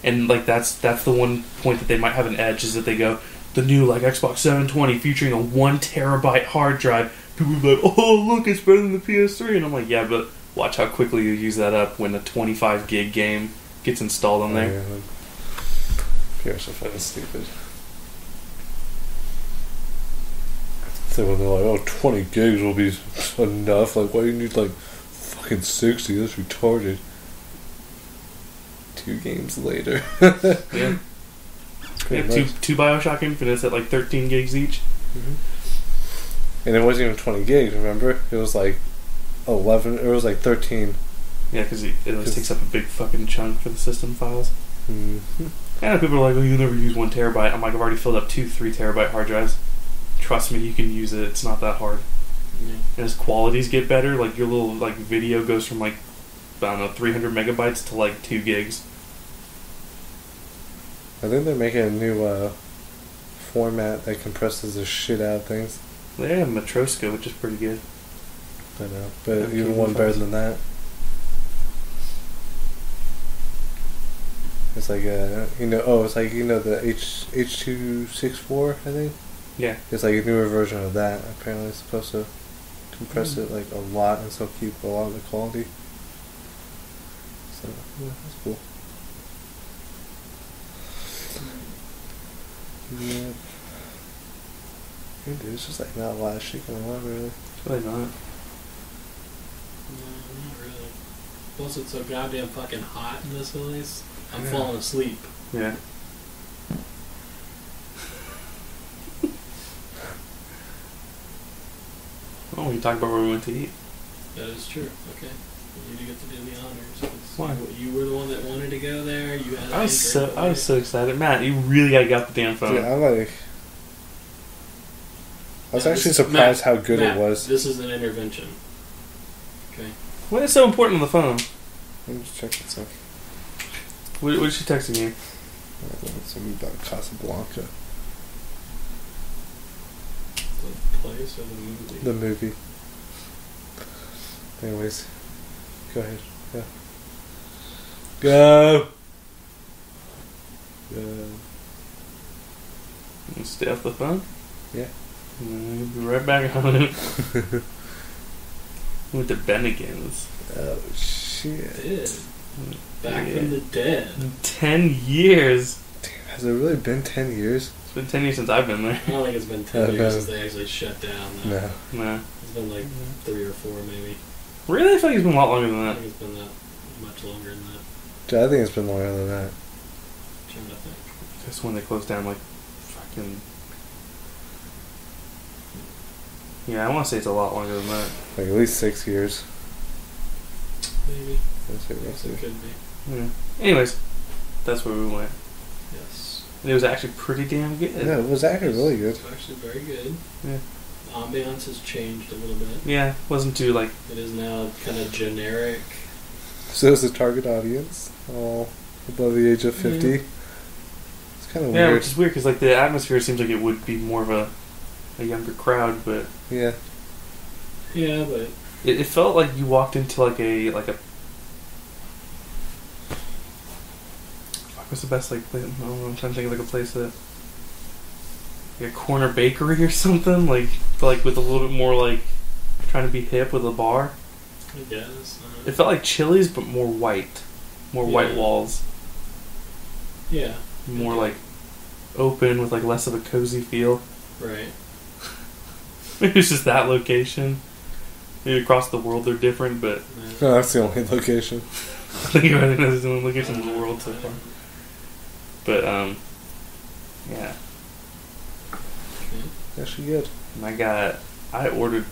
And like that's the one point that they might have an edge, is that they go, the new like Xbox 720 featuring a 1 terabyte hard drive. People be like, oh look, it's better than the PS3, and I'm like, yeah, but watch how quickly you use that up when a 25 gig game gets installed on there. Yeah, like, PS are fucking stupid. So when they're like, oh, 20 gigs will be enough, like, why do you need like fucking 60? That's retarded. 2 games later. Yeah. Two Bioshock Infinites at like 13 gigs each. Mm-hmm. And it wasn't even 20 gigs, remember? It was like 11, it was like 13. Yeah, because it always takes up a big fucking chunk for the system files. Mm-hmm. And people are like, oh, you never use 1 terabyte. I'm like, I've already filled up 2 3 terabyte hard drives. Trust me, you can use it. It's not that hard. Yeah. And as qualities get better, like your little like video goes from like, I don't know, 300 megabytes to like 2 gigs. I think they're making a new format that compresses the shit out of things. They have Matroska, which is pretty good. I know, but even one better than that. It's like it's like the H.264, I think. Yeah. It's like a newer version of that. Apparently, it's supposed to compress it like a lot and still keep a lot of the quality. So yeah, that's cool. Yeah. Dude, it's just like not a lot of shit going on, really. It's really not. No, not really. Plus, it's so goddamn fucking hot in this place. I'm falling asleep. Yeah. Oh, we can talk about where we went to eat. That is true. Okay. You do get to do the honors. Why? You were the one that wanted to go there. You had. I was so excited, Matt. You really got the damn phone. Dude, I was actually surprised how good Matt, it was. This is an intervention. Okay. What is so important on the phone? Let me just check this out. What is she texting you? Something about Casablanca. The place or the movie? The movie. Anyways, go ahead. Yeah. Go. You stay off the phone? Yeah. We'll be right back on it. Went to Bennigan's. Oh shit! Did. Back from the dead. 10 years. Damn, has it really been 10 years? It's been 10 years since I've been there. I don't think it's been 10 years since they actually shut down. Though. No. Nah. It's been like 3 or 4 maybe. Really? I feel like it's been a lot longer than I that. think it's been that much longer than that. Dude, I think it's been longer than that. I'm trying to think. That's when they closed down, like, fucking... Yeah, I want to say it's a lot longer than that. Like at least 6 years. Maybe. That's it, Yes, it could be. Yeah. Anyways, that's where we went. Yes. And it was actually pretty damn good. Yeah, it was actually really good. It's actually very good. Yeah. The ambiance has changed a little bit. Yeah, wasn't too, like... It is now kind of generic So is the target audience all above the age of 50? Yeah. It's kind of Yeah, weird. which is weird because like the atmosphere seems like it would be more of a younger crowd, but Yeah. Yeah, but it felt like you walked into like a what's the best like place? I'm trying to think of like a place that like a corner bakery or something like with a little bit more like trying to be hip with a bar. I guess. It felt like Chili's but more white Yeah. walls, Yeah. more like open with like less of a cozy feel. Right. Maybe it's just that location. Maybe across the world they're different, but No, that's the only location. I think everybody knows the only location in the world so far. But yeah. Actually good. And I ordered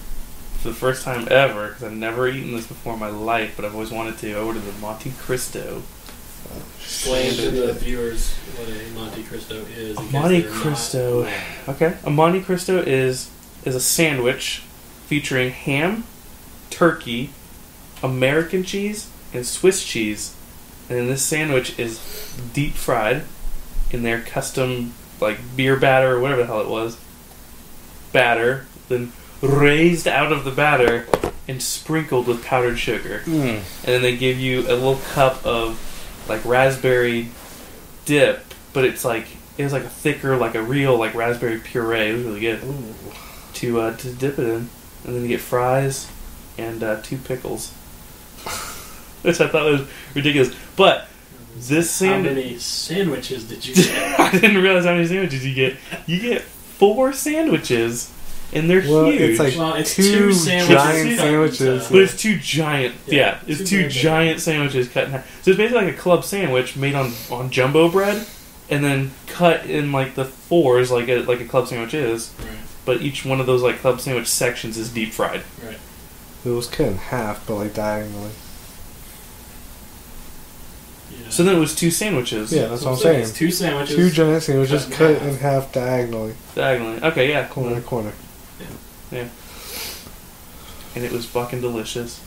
for the first time ever because I've never eaten this before in my life, but I've always wanted to. I ordered the Monte Cristo. Explain to the viewers what a Monte Cristo is. A Monte Cristo. Okay. A Monte Cristo is a sandwich featuring ham, turkey, American cheese, and Swiss cheese. And then this sandwich is deep fried in their custom like beer batter or whatever the hell it was. Batter, then raised out of the batter and sprinkled with powdered sugar. And then they give you a little cup of like raspberry dip, but it was like a thicker, like a real like raspberry puree. It was really good. To dip it in, and then you get fries and 2 pickles, which I thought was ridiculous. But this How many sandwiches did you get? I didn't realize how many sandwiches you get. You get 4 sandwiches, and they're huge. It's like it's two sandwiches giant sandwiches. But it's 2 giant, it's 2 giant sandwiches cut in half. So it's basically like a club sandwich made on jumbo bread, and then cut in like the 4s, like a club sandwich is. Right. But each one of those like club sandwich sections is deep fried. Right. It was cut in half, but like diagonally. Yeah. So then it was 2 sandwiches. Yeah, that's what I'm saying. It's 2 sandwiches. 2 giant sandwiches cut in in half diagonally. Diagonally. Okay, yeah. Corner to corner. Yeah. And it was fucking delicious.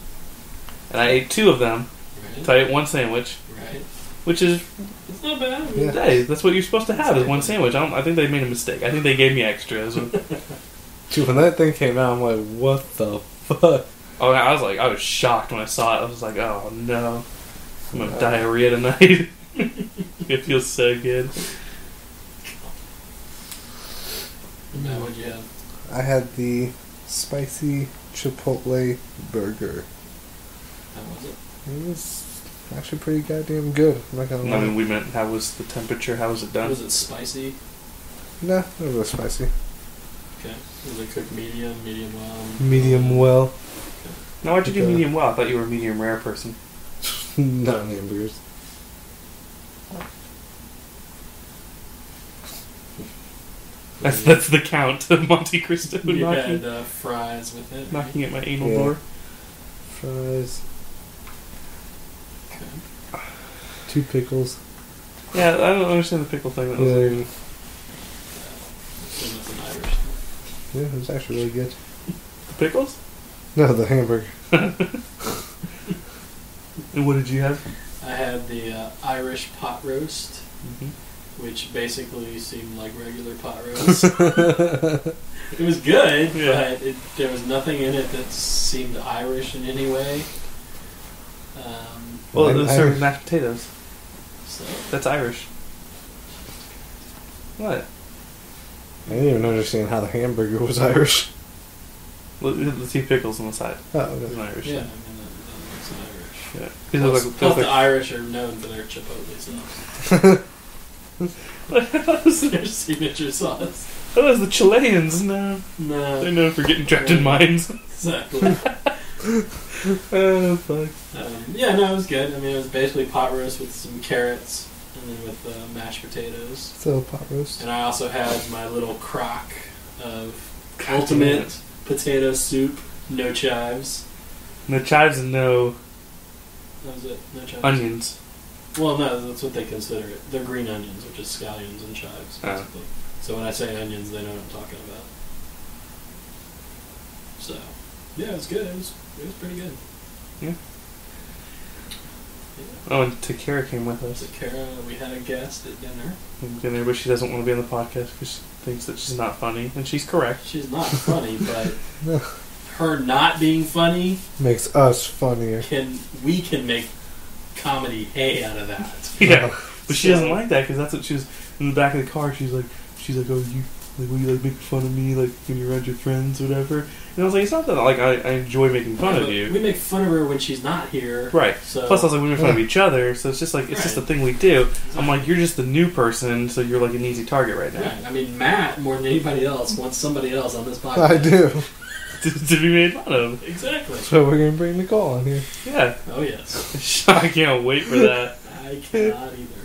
And I ate 2 of them. Right. So I ate 1 sandwich. Right. Which is, It's not bad. Yeah. hey, that's what you're supposed to have is 1 sandwich. I think they made a mistake. I think they gave me extras. Dude, when that thing came out, I'm like, what the fuck? Oh, I was shocked when I saw it. I was like, oh no, I'm gonna have diarrhea tonight. It feels so good. Now, what'd you have? I had the spicy chipotle burger. How was it? It was actually pretty goddamn good. I'm not gonna lie. I mean, we meant how was the temperature? How was it done? Was it spicy? Nah, it was spicy. Okay. Was it cooked medium well? Medium well. Now, why'd you do Okay. medium well? I thought you were a medium rare person. Not hamburgers. That's the count of Monte Cristo You knocking, had fries with it. knocking at my anal Yeah. door. Fries. Okay. 2 pickles. Yeah, I don't understand the pickle thing. That was weird. Yeah, So that's an Irish thing. yeah, it was actually really good. The pickles? No, the hamburger. And what did you have? I had the Irish pot roast, Mm-hmm. which basically seemed like regular pot roast. It was good, Yeah. but there was nothing in it that seemed Irish in any way. Well, I- it was I- served with mashed potatoes. So That's Irish. What? I didn't even understand how the hamburger was Irish. The 2 pickles on the side. Oh, It's okay. Irish. yeah, I mean, that makes it Irish. Yeah. Plus, Those plus look the Irish are known for their chipotle sauce. Their signature sauce. Oh, those the Chileans. No. They're No, known for getting trapped in mines. exactly. Oh, fuck. Yeah, no, it was good. I mean, it was basically pot roast with some carrots and then with mashed potatoes. So pot roast. And I also had my little crock of God ultimate damn it. potato soup, no chives. No chives and no That was it, no chives. onions. Well, no, that's what they consider it. They're green onions, which is scallions and chives, Oh. basically. So when I say onions, they know what I'm talking about. So, yeah, it was good. It was pretty good. Oh, and Takara came with us. Takara, we had a guest at dinner. But she doesn't want to be on the podcast because she thinks that she's not funny, and she's correct. She's not funny, but her not being funny makes us funnier. We can make comedy hay out of that. Yeah, but she doesn't like that because that's what she was in the back of the car. She's like, oh, you like, will you like make fun of me like when you're around your friends or whatever? And I was like, it's not that like I enjoy making fun of you. We make fun of her when she's not here, right? So. Plus, I was like, we make fun of each other, so it's just like it's just a thing we do. Exactly. I'm like, you're just the new person, so you're like an easy target right now. Right. I mean, Matt more than anybody else wants somebody else on this podcast. I do. to be made fun of. Exactly. So we're gonna bring Nicole on here. Yeah. Oh yes. I can't wait for that. I cannot either.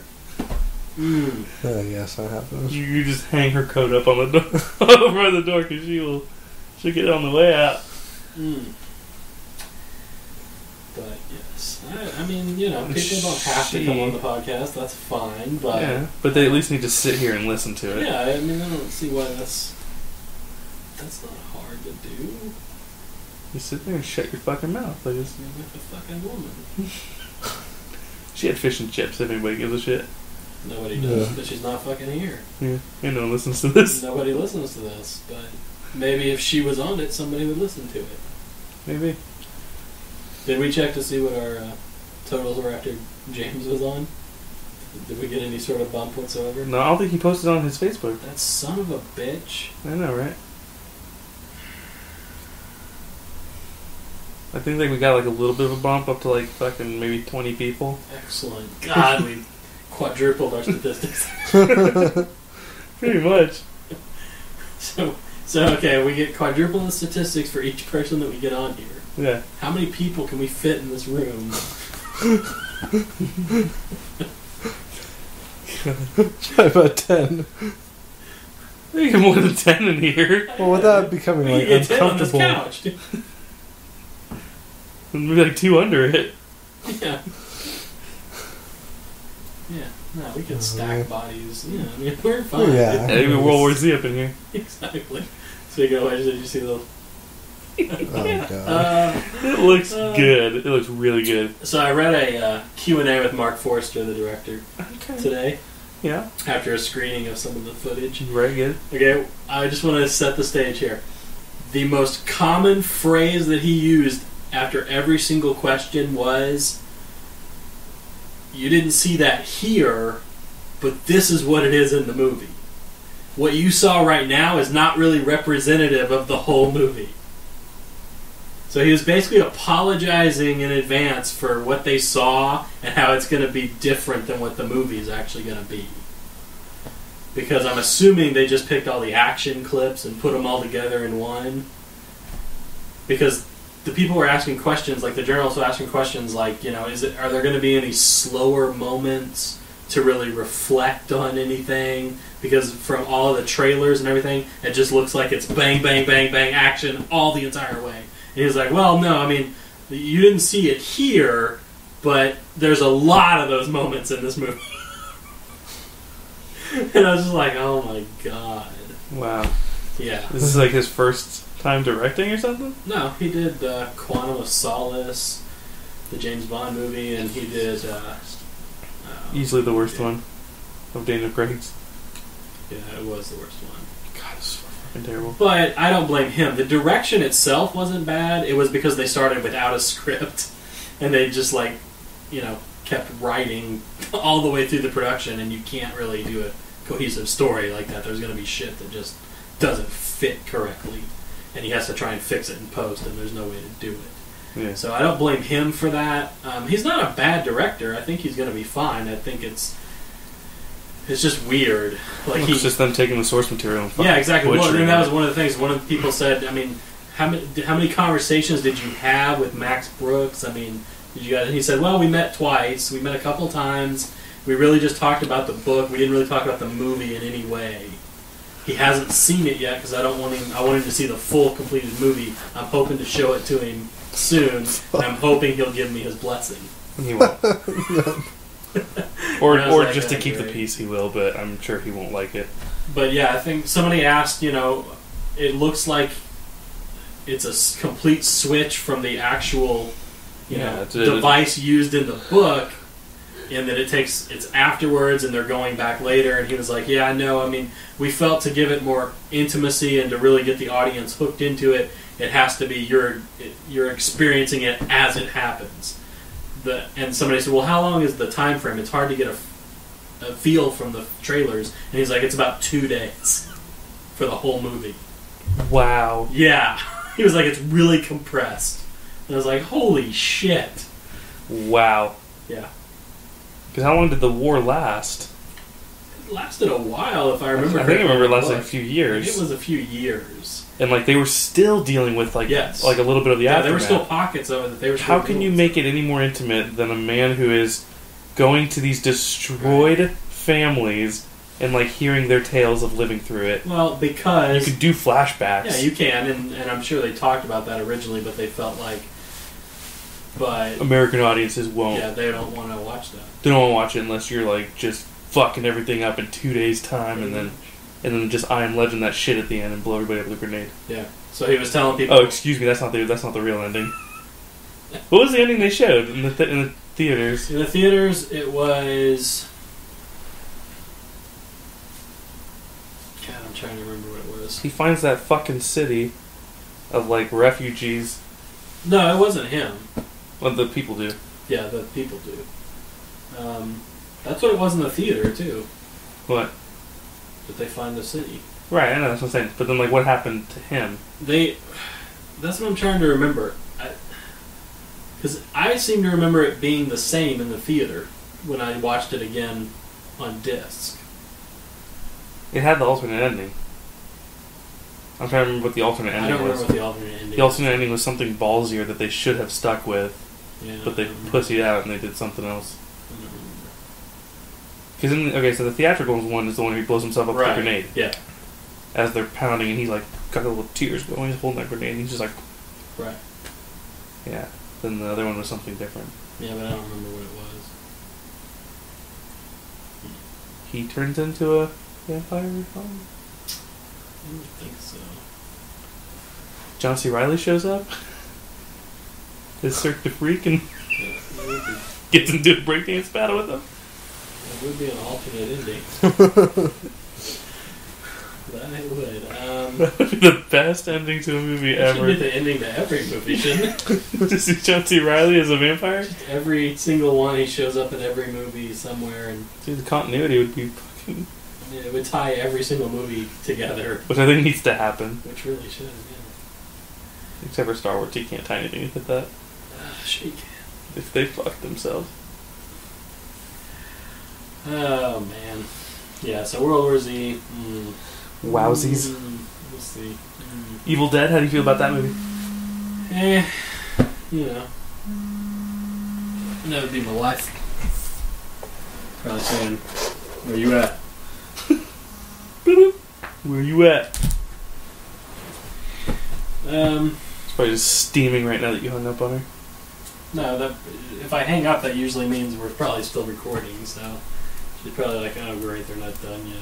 Yes, that happens. You just hang her coat up on the door, over the door, because she'll get it on the way out. But yes, I mean, you know, people don't have to come on the podcast. That's fine, but yeah, but they at least need to sit here and listen to it. Yeah, I mean, I don't see why that's not hard to do. You sit there and shut your fucking mouth. Like this. You're like a fucking woman. She had fish and chips. If anybody gives a shit. Nobody does, but she's not fucking here. Yeah, and no one listens to this. Nobody listens to this, but maybe if she was on it, somebody would listen to it. Maybe. Did we check to see what our totals were after James was on? Did we get any sort of bump whatsoever? No, I don't think he posted on his Facebook. That son of a bitch. I know, right? I think we got like a little bit of a bump up to like fucking maybe 20 people. Excellent. God, we quadrupled our statistics. Pretty much. So okay, we get quadruple the statistics for each person that we get on here. Yeah. How many people can we fit in this room? Try about 10. You get more than 10 in here. Well, without becoming like uncomfortable. 10 on this couch. Maybe like 2 under it. Yeah. Yeah. No, we could stack bodies. Yeah, I mean, we're fine. Yeah. Maybe World War Z up in here. Exactly. Speaking of which, did you see the... Oh, God. It looks good. It looks really good. So I read a Q&A with Mark Forster, the director, today. Yeah. After a screening of some of the footage. Very good. Okay, I just want to set the stage here. The most common phrase that he used after every single question was, "You didn't see that here, but this is what it is in the movie. What you saw right now is not really representative of the whole movie." So he was basically apologizing in advance for what they saw and how it's going to be different than what the movie is actually going to be. Because I'm assuming they just picked all the action clips and put them all together in one. Because the people were asking questions, like the journalists were asking questions like, you know, are there going to be any slower moments to really reflect on anything? Because from all of the trailers and everything, it just looks like it's bang, bang, bang, bang action all the entire way. And he was like, well, no, I mean, you didn't see it here, but there's a lot of those moments in this movie. And I was just like, oh my God. Wow. Yeah. This is like his first time directing or something? No, he did Quantum of Solace, the James Bond movie, and he did... easily the worst one of Daniel Craig's. Yeah, it was the worst one. God, it's so fucking terrible. But I don't blame him. The direction itself wasn't bad. It was because they started without a script, and they just, like, you know, kept writing all the way through the production, and you can't really do a cohesive story like that. There's going to be shit that just doesn't fit correctly, and he has to try and fix it in post, and there's no way to do it. Yeah. So I don't blame him for that. He's not a bad director. I think he's going to be fine. I think it's just weird. Like it's just them taking the source material and yeah, exactly. Well, butchering and that it. was one of the things. One of the people said, I mean, how many conversations did you have with Max Brooks? I mean, did you guys? And he said, well, we met twice. We met a couple times. We really just talked about the book. We didn't really talk about the movie in any way. He hasn't seen it yet because I want him to see the full completed movie. I'm hoping to show it to him soon, and I'm hoping he'll give me his blessing. He won't. or like, just to keep great. the peace, he will, but I'm sure he won't like it. But yeah, I think somebody asked, you know, it looks like it's a complete switch from the actual, you know, device used in the book, and that it's afterwards, and they're going back later. And he was like, "Yeah, I know. I mean, we felt to give it more intimacy and to really get the audience hooked into it, it has to be you're experiencing it as it happens." And somebody said, "Well, how long is the time frame? It's hard to get a feel from the trailers." And he's like, "It's about 2 days for the whole movie." Wow. Yeah. He was like, "It's really compressed." And I was like, "Holy shit." Wow. Yeah. Because how long did the war last? It lasted a while, if I remember. I think I remember it lasted a few years. It was a few years. And like they were still dealing with like a little bit of the aftermath. There were still pockets of it that they were. How can you make it any more intimate than a man who is going to these destroyed families and like hearing their tales of living through it? Well, because you could do flashbacks. Yeah, you can, and I'm sure they talked about that originally, but they felt like, but American audiences won't. Yeah, they don't want to watch that. They don't want to watch it unless you're like just fucking everything up in 2 days' time, and then just I Am Legend that shit at the end and blow everybody up with a grenade. Yeah. So he was telling people. Oh, excuse me, that's not the real ending. What was the ending they showed in the theaters? In the theaters, it was. God, I'm trying to remember what it was. He finds that fucking city of like refugees. No, it wasn't him. Well, the people do. Yeah, the people do. That's what it was in the theater too. What? That they find the city. Right, I know, that's what I'm saying. But then, like, what happened to him? That's what I'm trying to remember. Because I seem to remember it being the same in the theater when I watched it again on disc. It had the alternate ending. I'm trying to remember what the alternate ending was. I don't remember what the alternate ending was. The alternate ending was something ballsier that they should have stuck with, but they pussied out and they did something else. Because so the theatrical one is the one where he blows himself up with a grenade. Yeah. As they're pounding, and he's like got little tears going. He's holding that grenade, and he's just like, right. Yeah. Then the other one was something different. Yeah, but I don't remember what it was. He turns into a vampire or something? I don't think so. John C. Reilly shows up. His Cirque du Freak and gets into a breakdance battle with him. It would be an alternate ending. That would. That would be the best ending to a movie ever. Should be the ending to every movie, shouldn't it? To see John C. Reilly as a vampire? Just every single one, he shows up in every movie somewhere. And dude, the continuity would be fucking... Yeah, it would tie every single movie together. Which I think needs to happen. Which really should, yeah. Except for Star Wars, you can't tie anything with that. Sure you can. If they fuck themselves. Oh, man. Yeah, so World War Z. Wowsies. We'll see. Evil Dead, how do you feel about that movie? You know. That would be my life. Probably saying, where you at? Where you at? It's probably just steaming right now that you hung up on her. No, if I hang up, that usually means we're probably still recording, so she's probably like, oh great, they're not done yet.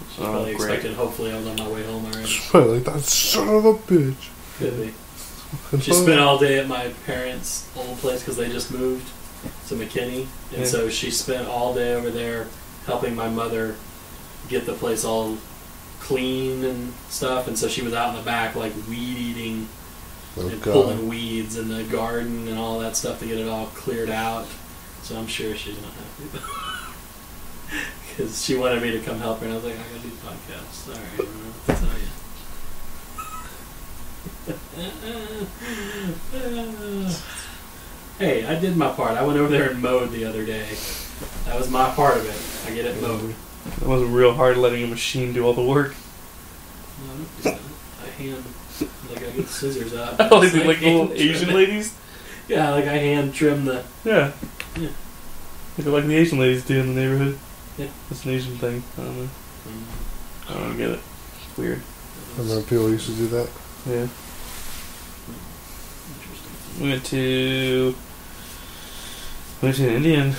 She's probably expecting, hopefully I was on my way home already. She's probably like, that son of a bitch. Could be. She spent all day at my parents' old place because they just moved to McKinney, and so she spent all day over there helping my mother get the place all clean and stuff, and so she was out in the back like weed eating and pulling weeds in the garden and all that stuff to get it all cleared out. So I'm sure she's not happy. Because she wanted me to come help her, and I was like, I gotta do podcasts. Sorry, I don't know what to tell you. Hey, I did my part. I went over there and mowed the other day. That was my part of it. I get it mowed. It wasn't real hard letting a machine do all the work. No, I don't do that. I get the scissors out. Like the little Asian ladies? Yeah, like I hand trim the... Yeah. Like the Asian ladies do in the neighborhood. Yeah. That's an Asian thing. I don't know. I don't get it. It's weird. I remember people used to do that. Yeah. We went to an Indian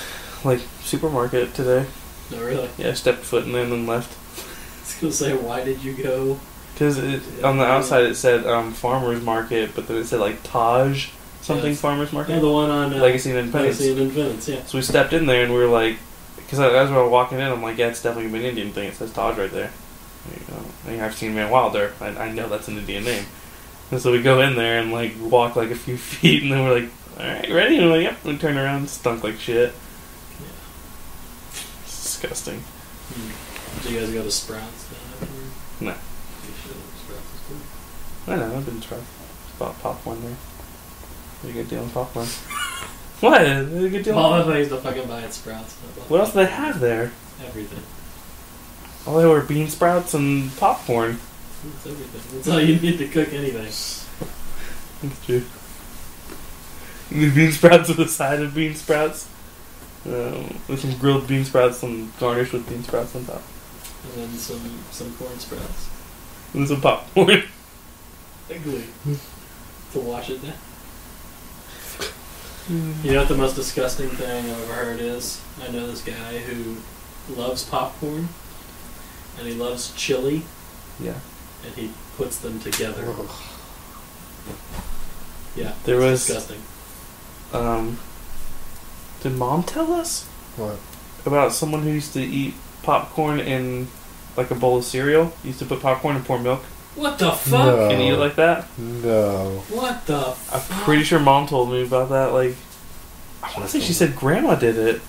supermarket today. No, really? Yeah, I stepped foot in there and then left. I was gonna say, why did you go? Because on the outside it said farmer's market, but then it said like Taj something Yes. farmers market. Yeah, the one on Legacy and Independence. Legacy and Independence, yeah. So we stepped in there and we were like, because as we were walking in, I'm like, yeah, it's definitely an Indian thing. It says Taj right there. I've seen Van Wilder. I know that's an Indian name. And so we go in there and like walk like a few feet, and then we're like, all right, ready? And we're like, yep. And we turn around, and stunk like shit. Yeah. It's disgusting. Did you guys go to Sprouts? No. You should. Sprouts is cool. I know, I've been trying. Bought popcorn there. Pretty good deal on popcorn. What? A good deal All on the things to fucking buy at Sprouts. What else do they have there? Everything. All they were bean sprouts and popcorn. It's everything. That's all you need to cook anything. That's true. You need bean sprouts with a side of bean sprouts. With some grilled bean sprouts and garnished with bean sprouts on top. And then some corn sprouts. And some popcorn. Ugly. To wash it down. You know what the most disgusting thing I've ever heard is? I know this guy who loves popcorn and he loves chili. Yeah. And he puts them together. Ugh. Yeah. There was disgusting. Did Mom tell us What? about someone who used to eat popcorn in like a bowl of cereal? Used to put popcorn and pour milk What the fuck? No. and eat it like that? No. What the I'm fuck? pretty sure Mom told me about that. Like, I want to say she said Grandma did it,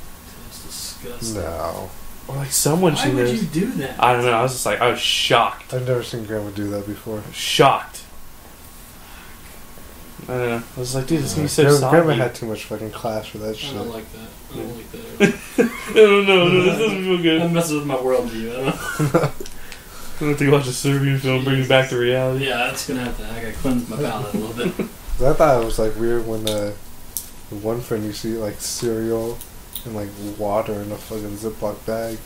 That's disgusting. No. or like someone Why she would knows. you do that? I don't know. I was just like, I was shocked. I've never seen Grandma do that before. Shocked. I don't know. I was like, dude, this is gonna be so Grandma, soggy. Grandma had too much fucking class for that I shit. don't like that. I don't like that. no, this doesn't feel That good. messes with my worldview. I don't know. I have to watch a Serbian film, bring me back to reality. Yeah, that's gonna have to. I gotta cleanse my palate a little bit. I thought it was like weird when the one friend used to eat like cereal and like water in a fucking Ziploc bag.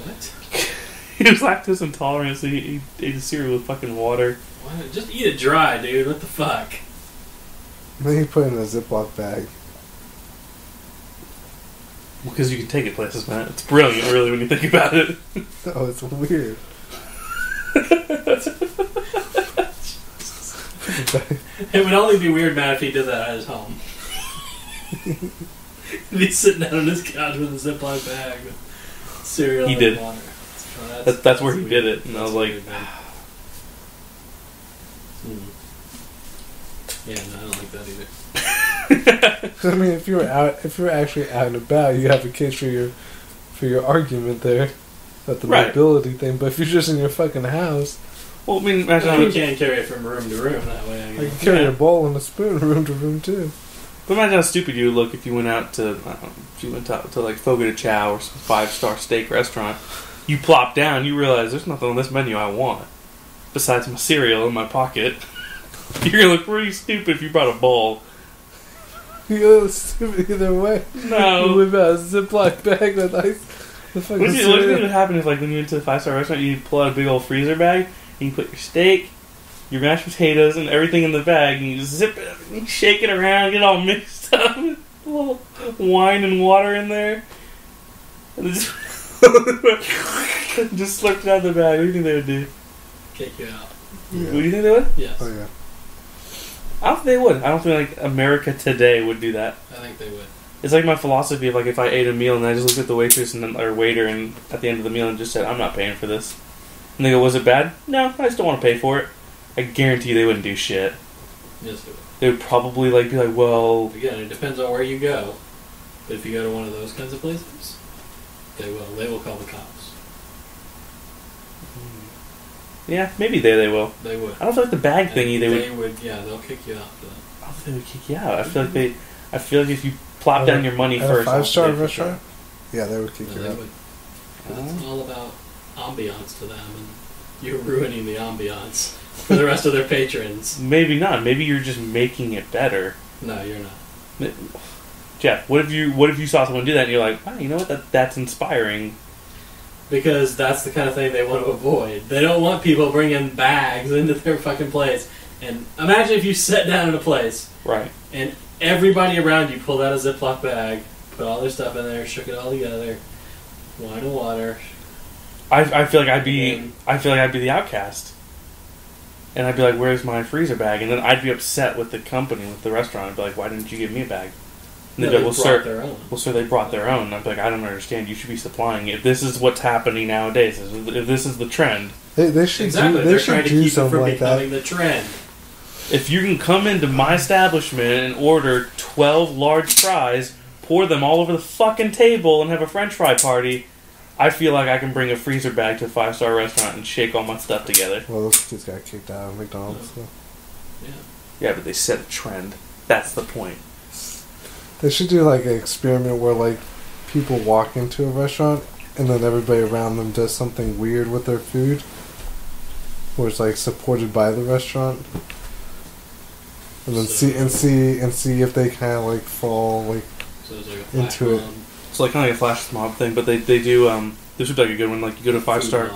What? He was lactose intolerant, so he ate the cereal with fucking water. Why? Just eat it dry, dude. What the fuck? And then he put it in a Ziploc bag. Because you can take it places, man. It's brilliant, really, when you think about it. Oh, it's weird. It would only be weird, man, if he did that at his home. He's sitting down on his couch with a Ziploc bag with cereal He and did. water. That's where he weird. did it, and I was like, weird, man. Yeah, no, I don't like that either. I mean, if you were actually out and about, you have a case for your argument there, about the Right. mobility thing. But if you're just in your fucking house, well, I mean, imagine You how, can't carry it from room to room that way. I I guess. can carry Yeah. a bowl and a spoon room to room too. but imagine how stupid you would look if you went out to, I don't know, if you went out to like Fogo de Chao or some 5-star steak restaurant. You plop down, you realize there's nothing on this menu I want besides my cereal in my pocket. You're gonna look pretty stupid if you brought a bowl. You stupid either way. You No. whip out a Ziploc bag with ice. The fucking What do you cereal. think would happen if, like, when you went to a 5-star restaurant, you pull out a big old freezer bag, and you put your steak, your mashed potatoes, and everything in the bag, and you just zip it, and you shake it around, get it all mixed up, with a little wine and water in there, and then just, just slurp it out of the bag. What do you think they would do? Kick you out. Yeah. What do you think they would? Yes. Oh yeah. I don't think they would. I don't think, like, America today would do that. I think they would. It's like my philosophy of, like, if I ate a meal and I just looked at the waitress and then, or waiter and at the end of the meal and just said, I'm not paying for this. And they go, was it bad? No, I just don't want to pay for it. I guarantee they wouldn't do shit. Yes, they would. They would probably, like, be like, well, Again, it depends on where you go. But if you go to one of those kinds of places, they will. They will call the cops. yeah, maybe they will. They would. I don't feel like the bag And thingy they would. Yeah, they'll kick you out for that. I don't think they would kick you out. I feel like if you plop down your money At first. a 5-star they'd kick you restaurant? out. Yeah, they would kick No, you they out. would. 'Cause it's all about ambiance to them, and you're ruining the ambiance for the rest of their patrons. Maybe not. Maybe you're just making it better. No, you're not. Jeff, what if you saw someone do that and you're like, wow, you know what? That's inspiring. Because that's the kind of thing they want to avoid. They don't want people bringing bags into their fucking place. And imagine if you sat down in a place Right. and everybody around you pulled out a Ziploc bag, put all their stuff in there, shook it all together, wine and water. I feel like I'd be the outcast. And I'd be like, where's my freezer bag? And then I'd be upset with the company, with the restaurant. I'd be like, why didn't you give me a bag? And they'd be like, well, sir, they brought their own. And I'd be like, I don't understand. You should be supplying it. If this is what's happening nowadays, if this is the trend. They should They should do something like that. The trend. If you can come into my establishment and order 12 large fries, pour them all over the fucking table, and have a French fry party, I feel like I can bring a freezer bag to a 5-star restaurant and shake all my stuff together. Well, those kids got kicked out of McDonald's. So. Yeah, but they set a trend. That's the point. They should do like an experiment where like people walk into a restaurant and then everybody around them does something weird with their food, where it's like supported by the restaurant, and then see if they kind of like fall like into it. It's like kind of like a flash mob thing, but they do. This would be like a good one. Like you go to a 5-star,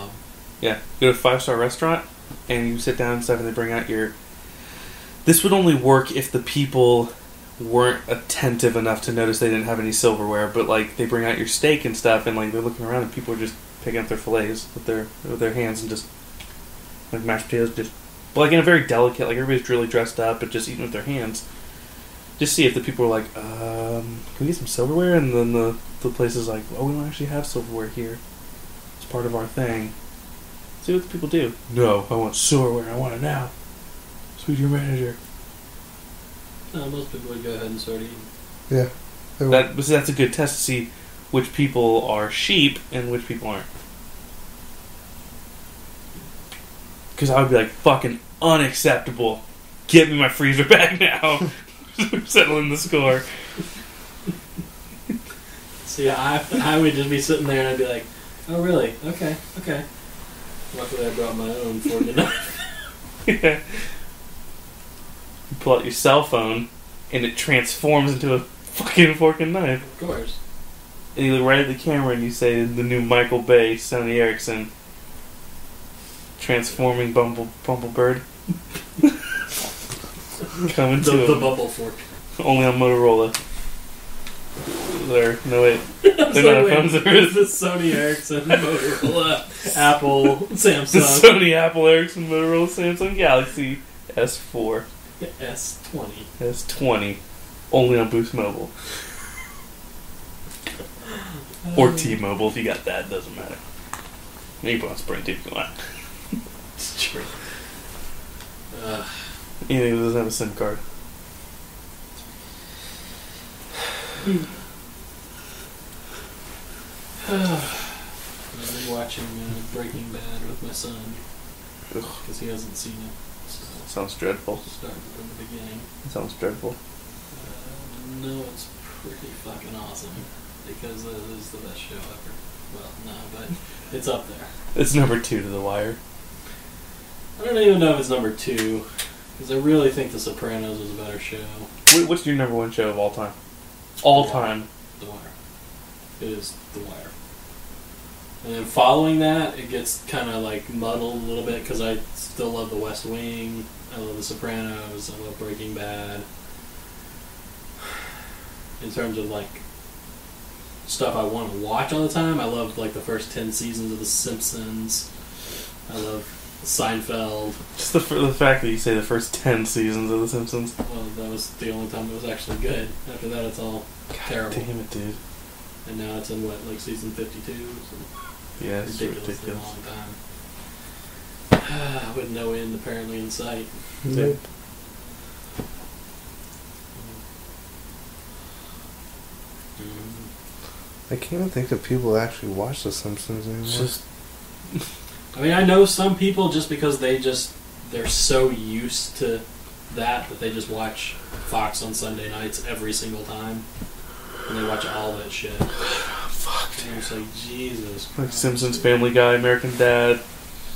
you go to a 5-star restaurant and you sit down and stuff, and they bring out your. This would only work if the people weren't attentive enough to notice they didn't have any silverware, but like they bring out your steak and stuff, and like they're looking around and people are just picking up their fillets with their hands and just like mashed potatoes, just but like in a very delicate, like everybody's really dressed up but just eating with their hands. Just see if the people are like, can we get some silverware? And then the place is like, oh, we don't actually have silverware here. It's part of our thing. See what the people do. No, I want silverware. I want it now. Speak to your manager. No, most people would go ahead and start eating. Yeah. That's a good test to see which people are sheep and which people aren't. Because I would be like, fucking unacceptable. Get me my freezer bag now. Settling the score. See, I would just be sitting there and I'd be like, oh, really? Okay. Luckily I brought my own fork and knife. Yeah. You pull out your cell phone and it transforms into a fucking fork and knife. Of course. And you look right at the camera and you say the new Michael Bay, Sony Ericsson, transforming Bumblebird. Coming to the bubble fork. Only on Motorola. No wait. They're not phones. There is the Sony Ericsson, Motorola, Apple, Samsung. The Sony, Apple, Ericsson, Motorola, Samsung Galaxy S4. S20. S20. Only on Boost Mobile. Or T-Mobile if you got that, doesn't matter. You can put on Sprint if you want. It's true. Anything that doesn't have a SIM card. I've been watching Breaking Bad with my son because he hasn't seen it. So sounds dreadful. Starting from the beginning. It sounds dreadful. No, it's pretty fucking awesome because it is the best show ever. Well, no, but it's up there. It's number 2 to The Wire. I don't even know if it's number 2 because I really think The Sopranos was a better show. What's your number 1 show of all time? All time. The Wire. It is The Wire. And then following that, it gets kind of like muddled a little bit because I still love The West Wing. I love The Sopranos. I love Breaking Bad. In terms of like stuff I want to watch all the time, I love like the first 10 seasons of The Simpsons. I love Seinfeld. Just the fact that you say the first 10 seasons of The Simpsons. Well, that was the only time it was actually good. After that, it's all terrible. Damn it, dude. And now it's in what, like season 52? So yeah, it's ridiculous. Long time. With no end apparently in sight. Nope. I can't even think of people who actually watch The Simpsons anymore. I mean, I know some people just because they're so used to that they just watch Fox on Sunday nights every single time. And they watch all that shit. Fuck, dude. And it's like, Jesus Christ. Like Simpsons, Family Guy, American Dad,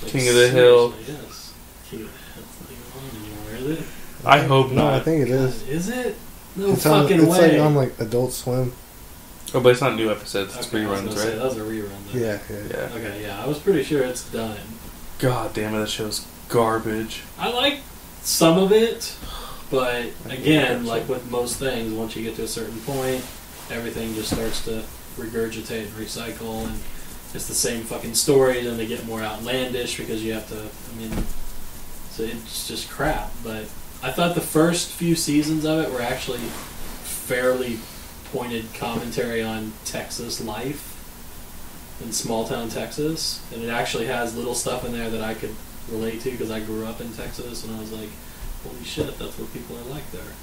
like, King of the Hill. Yes. King of the Hill's not even on anymore, is it? I hope no, not. I think it is. Is it? No it's fucking it's way. It's like on like Adult Swim. Oh, but it's not new episodes. It's okay, reruns, right? That was a rerun, though. Yeah. Okay, yeah. I was pretty sure it's done. God damn it, that show's garbage. I like some of it, but again, like with most things, once you get to a certain point, everything just starts to regurgitate and recycle, and it's the same fucking stories, and they get more outlandish because you have to, I mean, So it's just crap. But I thought the first few seasons of it were actually fairly pointed commentary on Texas life in small town Texas, and it actually has little stuff in there that I could relate to because I grew up in Texas, and I was like, holy shit, that's what people are like there.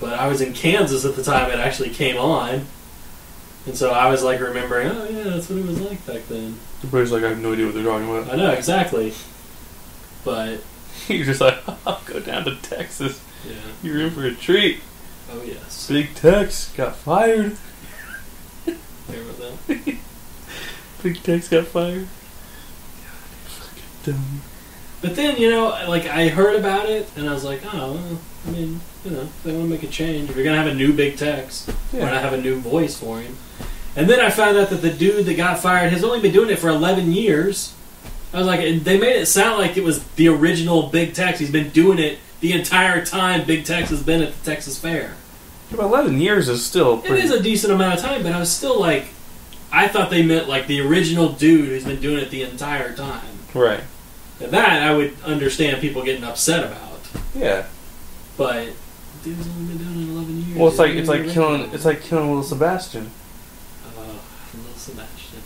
But I was in Kansas at the time it actually came on, and so I was like remembering, oh yeah, that's what it was like back then. Everybody's like, I have no idea what they're talking about. I know, exactly. But you're just like, I'll go down to Texas. yeah. You're in for a treat. Oh yes. Big Tex got fired. Hear about that? Big Tex got fired. God, fucking dumb. But then, like I heard about it, and I was like, oh, well, I mean, if they want to make a change, if you're going to have a new Big Tex, why not have a new voice for him? And then I found out that the dude that got fired has only been doing it for 11 years. I was like, they made it sound like it was the original Big Tex. He's been doing it the entire time Big Tex has been at the Texas Fair. Yeah, but 11 years is still pretty... It is a decent amount of time, but I was still like, I thought they meant like the original dude who's been doing it the entire time. Right. And that I would understand people getting upset about. Yeah. But dude's only been doing it 11 years. Well, it's like killing little Sebastian. Little Sebastian.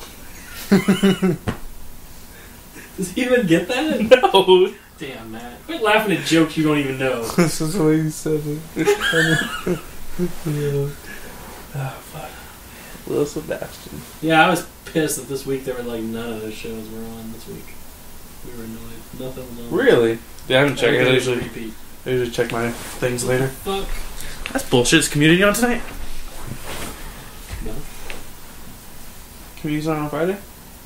Does he even get that? No. Damn, man. Quit laughing at jokes you don't even know. This is the way you said it. Yeah. Oh, fuck. Little Sebastian. Yeah, I was pissed that this week there were like none of those shows were on this week. We were annoyed. Nothing was on. Really? Yeah, I haven't checked. I usually repeat. check my things later. Fuck. That's bullshit. Is Community on tonight? No. Community's on Friday?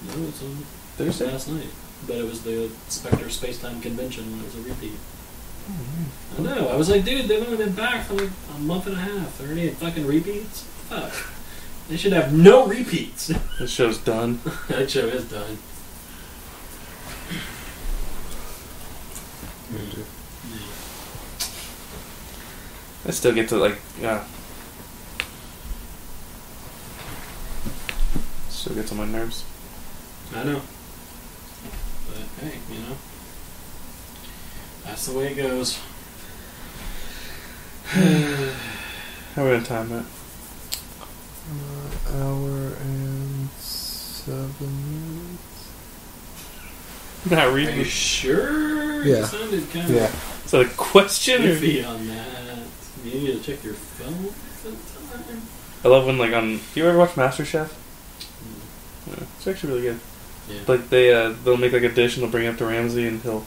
No, it's on Thursday? last night. But it was the Spectre Spacetime Convention when it was a repeat. I know. I was like, dude, they've only been back for like a month and a half. They're already fucking repeats? Fuck. They should have no repeats. This show's done. That show is done. I still get to like, yeah. Still gets on my nerves. I know. But hey, that's the way it goes. How are we on time, Matt? Hour and 7 minutes. Not Are reading. you sure? Yeah. You sounded kind of Yeah. Is that a question? Or? iffy on that. You need to check your phone sometime. I love when, like, on... Do you ever watch MasterChef? Yeah, it's actually really good. Yeah. Like, they'll make, like, a dish and they'll bring it up to Ramsey and he'll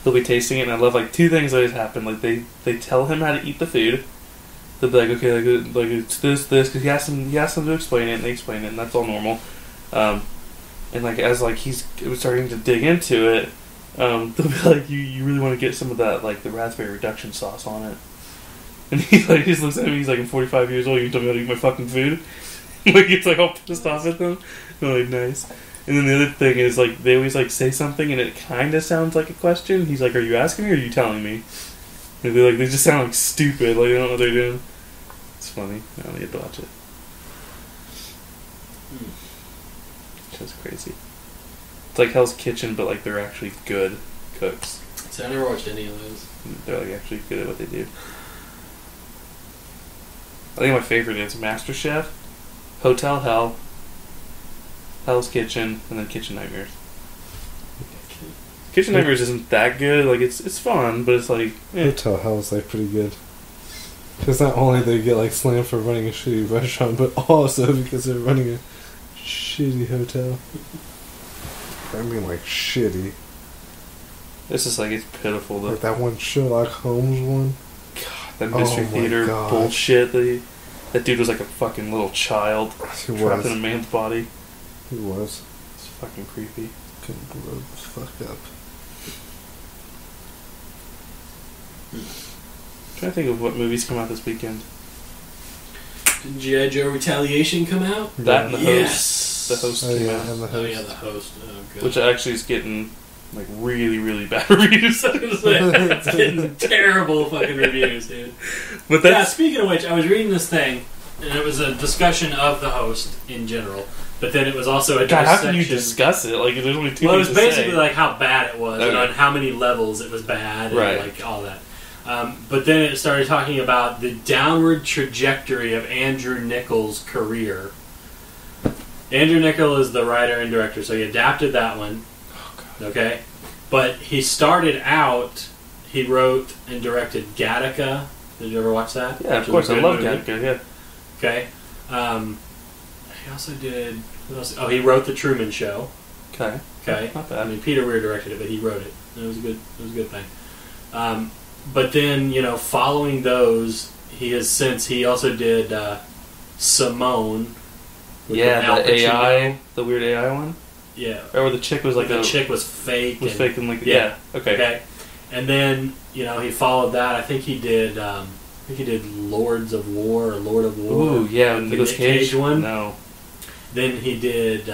be tasting it, and I love, like, two things always happen. Like, they tell him how to eat the food. They'll be like, okay, like it's this, because he asks them to explain it, and they explain it, and that's all normal. And, like, as, like, he's starting to dig into it, they'll be like, you really want to get some of that, like, the raspberry reduction sauce on it. And he just looks at me, he's like, I'm 45 years old, you tell me how to eat my fucking food? Like, it's like all pissed off at them. I'm like, nice. And then the other thing is, like, they always, like, say something and it kind of sounds like a question. He's like, are you asking me or are you telling me? And they're like, they just sound like stupid, like, they don't know what they're doing. It's funny. I don't get to watch it. It's just crazy. It's like Hell's Kitchen, but, like, they're actually good cooks. So I never watched any of those. They're, like, actually good at what they do. I think my favorite is MasterChef, Hotel Hell, Hell's Kitchen, and then Kitchen Nightmares. Kitchen Nightmares isn't that good. Like, it's fun, but it's like... Hotel Hell is like pretty good. Because not only they get like slammed for running a shitty restaurant, but also because they're running a shitty hotel. I mean, like, shitty. It's just like, it's pitiful though. Like that one Sherlock Holmes one. God, that Mystery Oh my Theater God. bullshit. That dude was like a fucking little child He trapped was. in a man's body. He was. It's fucking creepy. Couldn't blow the fuck up. I'm trying to think of what movies come out this weekend. Did G.I. Joe Retaliation come out? That and The Yes. Host. The Host Oh came yeah, out. and the Oh host. yeah, the host. Oh god. Which actually is getting like really, really bad reviews. I was gonna say. It's getting terrible fucking reviews, dude. But Yeah, that's speaking of which, I was reading this thing, and it was a discussion of the host in general. But then it was also a God, how can you discuss it? Like, there's only two. Well, it things was to basically say. like how bad it was, Okay. and on how many levels it was bad, and Right. like all that. But then it started talking about the downward trajectory of Andrew Niccol's career. Andrew Niccol is the writer and director, so he adapted that one. Okay, but he started out. He wrote and directed Gattaca. Did you ever watch that? Yeah, of Which course. was a I good love movie. Gattaca, yeah. Okay. He also did. What else? Oh, he wrote The Truman Show. Okay. Okay. Not bad. I mean, Peter Weir directed it, but he wrote it. It was a good. It was a good thing. But then, following those, he also did Simone. With Al Yeah, the Pacino. AI, the weird AI one? Yeah. Or where the chick was like the chick was fake. and like, yeah. Okay. And then, he followed that. I think he did Lords of War or Lord of War. Ooh, yeah, the Nicolas Nick Cage one. No. Then he did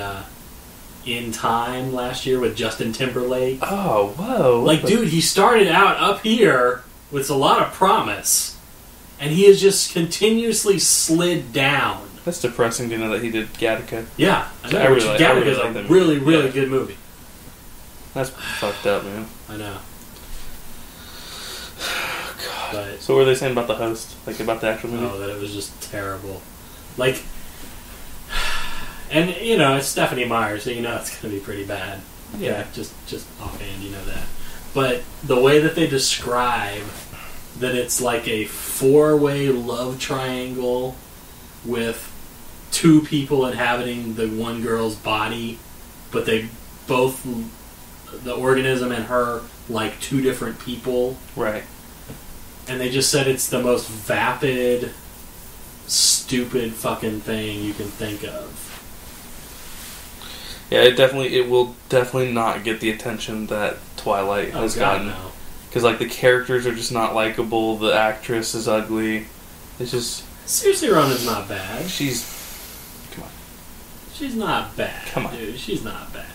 In Time last year with Justin Timberlake. Oh, whoa. Like, dude, he started out up here with a lot of promise, and he has just continuously slid down. That's depressing to know that he did Gattaca. Yeah, I know. I really Gattaca is like a that really, movie. really Yeah. good movie. That's fucked up, man. I know. God. But, So what were they saying about the host? Like, about the actual movie? oh, that it was just terrible. Like, and, it's Stephanie Meyer, so it's going to be pretty bad. Yeah. Just offhand, that. But the way that they describe that it's like a 4-way love triangle with 2 people inhabiting the one girl's body, but they both, the organism and her, like 2 different people. Right. And they just said it's the most vapid, stupid fucking thing you can think of. Yeah, it will definitely not get the attention that Twilight has gotten. No. Because, like, the characters are just not likable, the actress is ugly. It's just... Seriously, Ronan's not bad. She's... Come on. She's not bad. Come on. Dude. She's not bad.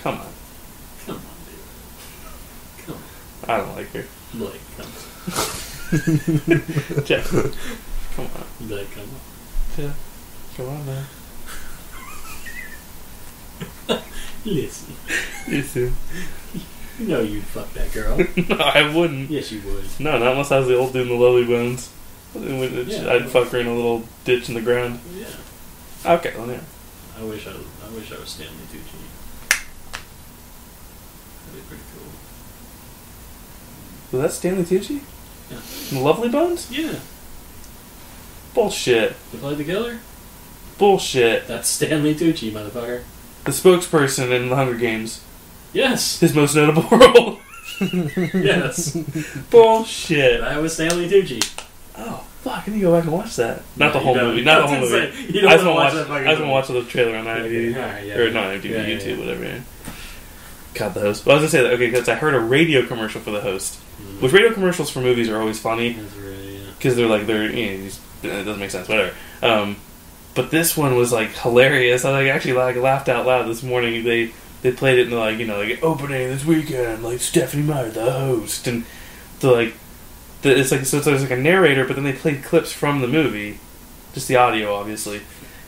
Come on. Come on, dude. Come on. I don't like her. Blake, come on. Jeff. Come on. Blake, come on. Jeff. Come on, man. Listen. Listen. You know you'd fuck that girl. No, I wouldn't. Yes, you would. No, not unless I was the old dude in the Lovely Bones. Yeah. I'd fuck her in a little ditch in the ground. Yeah. Okay, well, yeah. I wish I was Stanley Tucci. That'd be pretty cool. Was that Stanley Tucci? Yeah. In the Lovely Bones? Yeah. Bullshit. You played the killer? Bullshit. That's Stanley Tucci, motherfucker. The spokesperson in the Hunger Games. Yes. His most notable role. Yes. Bullshit. That was Stanley Tucci. Oh, fuck. I need to go back and watch that. Not No, the whole you don't. movie. Not the I whole was gonna movie. say, you don't I just wanna want watch to that fucking watch movie. the trailer on IMDb. Okay, alright, yeah. Or not IMDb, Yeah, YouTube, yeah. whatever. Yeah. God, the host. Well, I was going to say that, okay, because I heard a radio commercial for the host. Mm. Which radio commercials for movies are always funny. That's really, yeah. Because it doesn't make sense, whatever. But this one was, like, hilarious. I actually laughed out loud this morning. They played it in the, like opening this weekend, like Stephanie Meyer, the host, and it's there's like a narrator, but then they played clips from the movie, just the audio, obviously,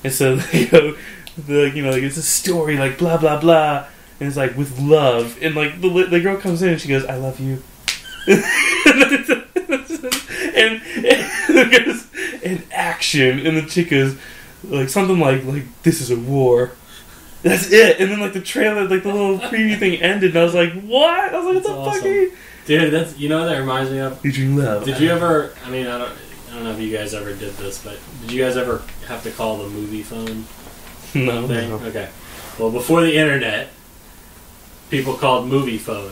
and so they go, it's a story like blah blah blah, and it's like with love, and like the girl comes in and she goes, "I love you," and it goes, and action, and the chick goes like something like this is a war. That's it. And then, like, the trailer, like, the little preview thing ended, and I was like, what? I was like, what the That's fuck are you? Dude, that's, what that reminds me of? Featuring love. Did you ever, I don't know if you guys ever did this, but did you guys ever have to call the movie phone No. thing? No. Okay. Well, before the internet, people called movie phone.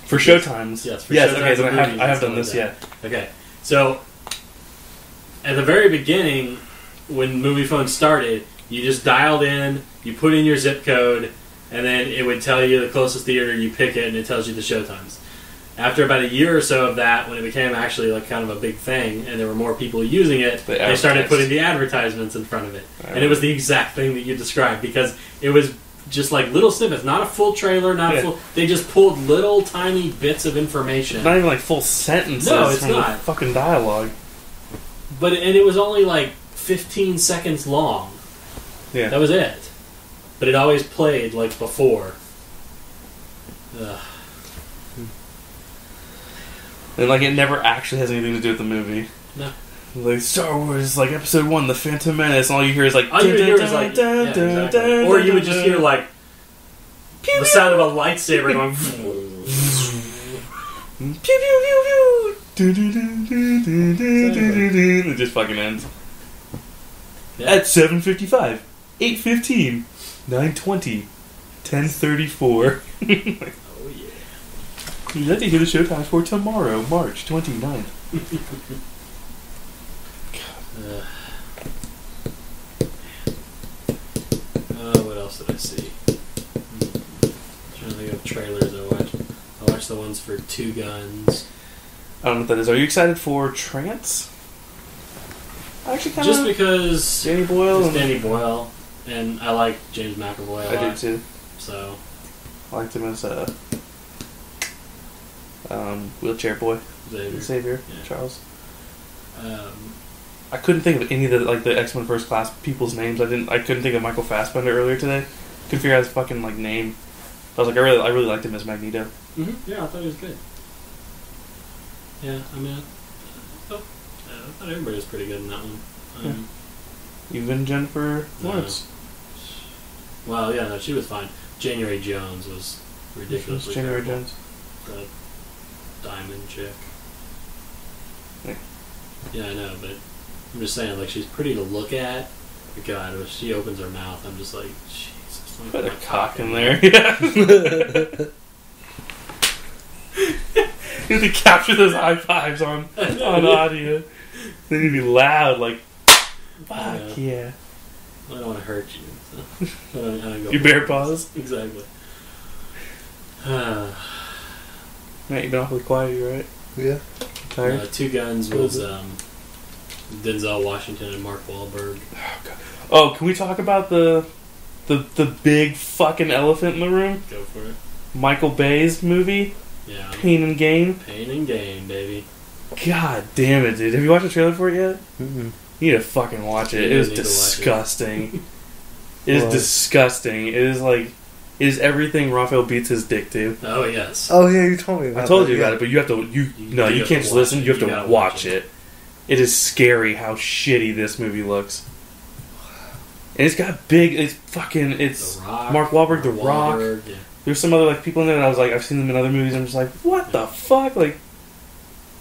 For showtimes. Yes, for yes, showtimes okay, and then movies I have and done stuff this, like yeah. Okay. So, at the very beginning, when movie phone started, you just dialed in, you put in your zip code, and then it would tell you the closest theater, you pick it, and it tells you the showtimes. After about a year or so of that, when it became actually like kind of a big thing, and there were more people using it, They they started advertised. putting the advertisements in front of it. Right. And it was the exact thing that you described, because it was just like little snippets, not a full trailer, not Yeah. a full... They just pulled little tiny bits of information. Not even, like, full sentences No, it's from not. the fucking dialogue. And it was only like 15 seconds long. Yeah. That was it. But it always played like before. Ugh. And like it never actually has anything to do with the movie. No. Like Star Wars, like Episode 1, The Phantom Menace, and all you hear is like... All you hear is like... Yeah, exactly. Or you would just hear like... the sound of a lightsaber going... Pew pew pew pew. It just fucking ends. Yeah. At 7:55, 8:15, 9:20, 10:34. Like, oh yeah. You'd like to hear the show times for tomorrow, March 29th. What else did I see? Trying to think of trailers I watched. I watched the ones for Two Guns. I don't know what that is. Are you excited for Trance? I actually kind of... Just because... Danny Boyle. It's Danny Boyle. And I like James McAvoy a lot. I do too. So... I liked him as wheelchair boy. Xavier. Yeah. Charles. I couldn't think of any of the X-Men First Class people's names. I couldn't think of Michael Fassbender earlier today. Couldn't figure out his fucking name. I was like, I really liked him as Magneto. Mm-hmm. Yeah, I thought he was good. Yeah, I mean, I thought everybody was pretty good in that one. Even Jennifer Lawrence. Well, yeah, no, she was fine. January Jones was ridiculously January terrible. Jones. The diamond chick. Yeah. Yeah, I know, but I'm just saying, like, she's pretty to look at. But God, when she opens her mouth, I'm just like, Jesus. Put a cock in there. Yeah. You have to capture those high fives on audio. They need to be loud, like, fuck yeah. I don't want to hurt you. So I don't go Your bear paws? Exactly. Matt, you've been awfully quiet, you right? Yeah. Tired? Two Guns was Denzel Washington and Mark Wahlberg. Oh, God. Oh, can we talk about the big fucking elephant in the room? Go for it. Michael Bay's movie? Yeah. Pain and Gain? Pain and Gain, baby. God damn it, dude. Have you watched the trailer for it yet? Mm-mm. You need to fucking watch it. It is disgusting. It is disgusting. It is like... It is everything Raphael beats his dick to. Oh, yes. Oh, yeah, you told me about I told that, you about it, but you have to... You can't just listen. You have to watch it. It is scary how shitty this movie looks. And it's got big... It's fucking... It's The Rock, Mark Wahlberg, The Rock. Yeah. There's some other people in there that I was like... I've seen them in other movies. I'm just like, what the fuck? Like...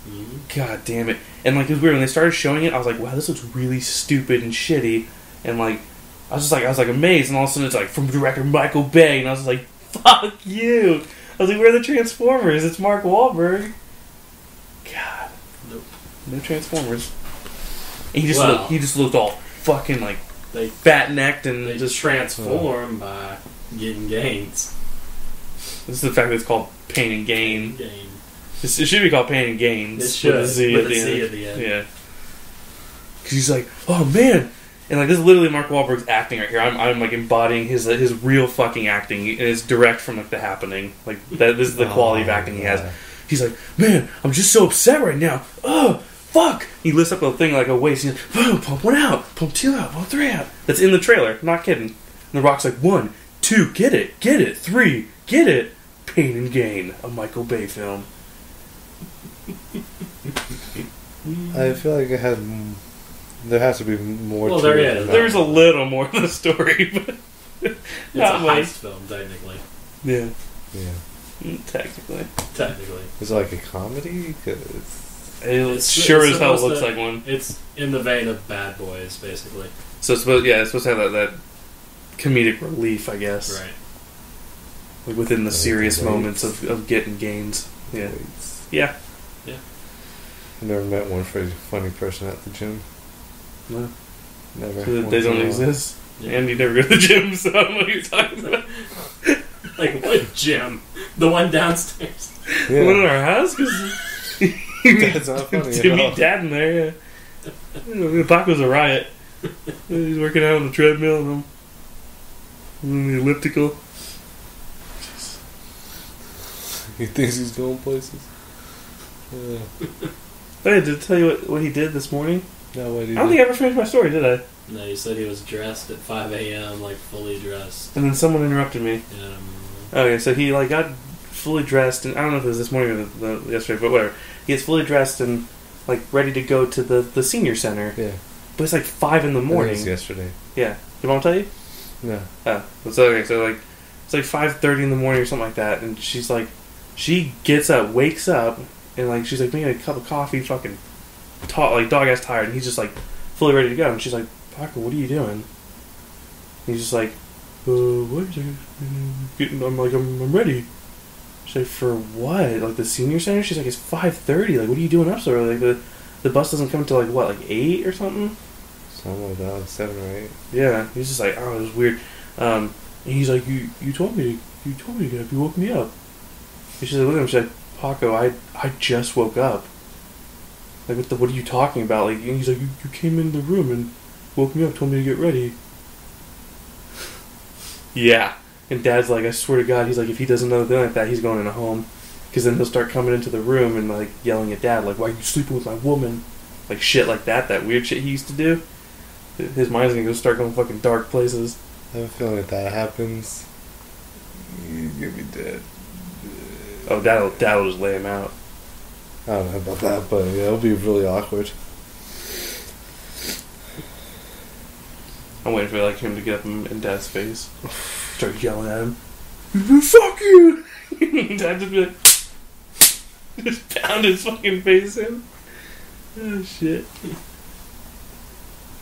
Mm-hmm. God damn it. And like, it was weird. When they started showing it, I was like, wow, this looks really stupid and shitty. And like... I was amazed, and all of a sudden it's like, from director Michael Bay, and I was like, fuck you! I was like, where are the Transformers? It's Mark Wahlberg. God. Nope. No Transformers. And he just looked all fucking like, They fat-necked and They just... just transform by getting gains. This is the fact that it's called Pain and Gain. It should be called Pain and Gains. It should, with a Z with at a the Z end. at the end. Yeah. Because he's like, oh man! And like, this is literally Mark Wahlberg's acting right here. I'm like embodying his real fucking acting, and it's direct from like The Happening. Like that. This is the quality of acting he has. He's like, man, I'm just so upset right now. Oh, fuck! He lifts up a thing like a waist. He's like, oh, pump one out, pump two out, pump three out. That's in the trailer. Not kidding. And The Rock's like, 1, 2, get it, 3, get it. Pain and Gain, a Michael Bay film. I feel like it has... There has to be more Well, to there it. is. There's a little more to the story, but It's a not much. heist film, technically. Yeah, Yeah. technically. Is it like a comedy? 'Cause It's sure it's as hell supposed looks to- like one. It's in the vein of Bad Boys, basically. So it's supposed to have that comedic relief, I guess. Right. Like within the serious Weights. moments of getting gains. Yeah. Yeah. I've never met one funny person at the gym. No. Never. So Once they in don't a while. exist. Yeah. And you never go to the gym, so I don't know what you're talking about. Like, what gym? The one downstairs. Yeah. The one in our house? Cause That's not funny to at meet all. Dad in there, yeah. Paco's a riot. He's working out on the treadmill and I'm on the elliptical. He thinks he's going places. Hey, did I tell you what he did this morning? No, what did I don't think I ever finished my story, did I? No, you said he was dressed at 5 a.m., like fully dressed. And then someone interrupted me. Yeah, I don't remember. Okay, so he like got fully dressed, and I don't know if it was this morning or the yesterday, but whatever. He gets fully dressed and like ready to go to the senior center. Yeah. But it's like 5 in the morning. It was yesterday. Yeah. Did Mom tell you? No. Oh. So okay, so like it's like 5:30 in the morning or something like that, and she's like, she gets up, wakes up, and like she's like making a cup of coffee, fucking like dog ass tired, and he's just like fully ready to go, and she's like, Paco, what are you doing? And he's just like, what is it? I'm like, I'm ready. She's like, for what? Like the senior center? She's like, it's 5:30. Like, what are you doing up so early? Like the bus doesn't come until like what, like 8 or something? Something like that, 7 or 8. Yeah. He's just like, oh, it was weird. And he's like, you told me to get up. You woke me up. And she's like, look at him. She's like, Paco, I just woke up. Like, what are you talking about? Like, and he's like, you came in the room and woke me up, told me to get ready. Yeah. And Dad's like, I swear to God, he's like, if he does another thing like that, he's going in a home. Because then he'll start coming into the room and, like, yelling at Dad, like, why are you sleeping with my woman? Like, shit like that weird shit he used to do. His mind's gonna go start going fucking dark places. I have a feeling if that happens, you'll be dead. Oh, Dad'll just lay him out. I don't know about that, but yeah, it'll be really awkward. I'm waiting for like him to get up in Dad's face, start yelling at him. Fuck you! Dad just be like, just pound his fucking face in. Oh shit!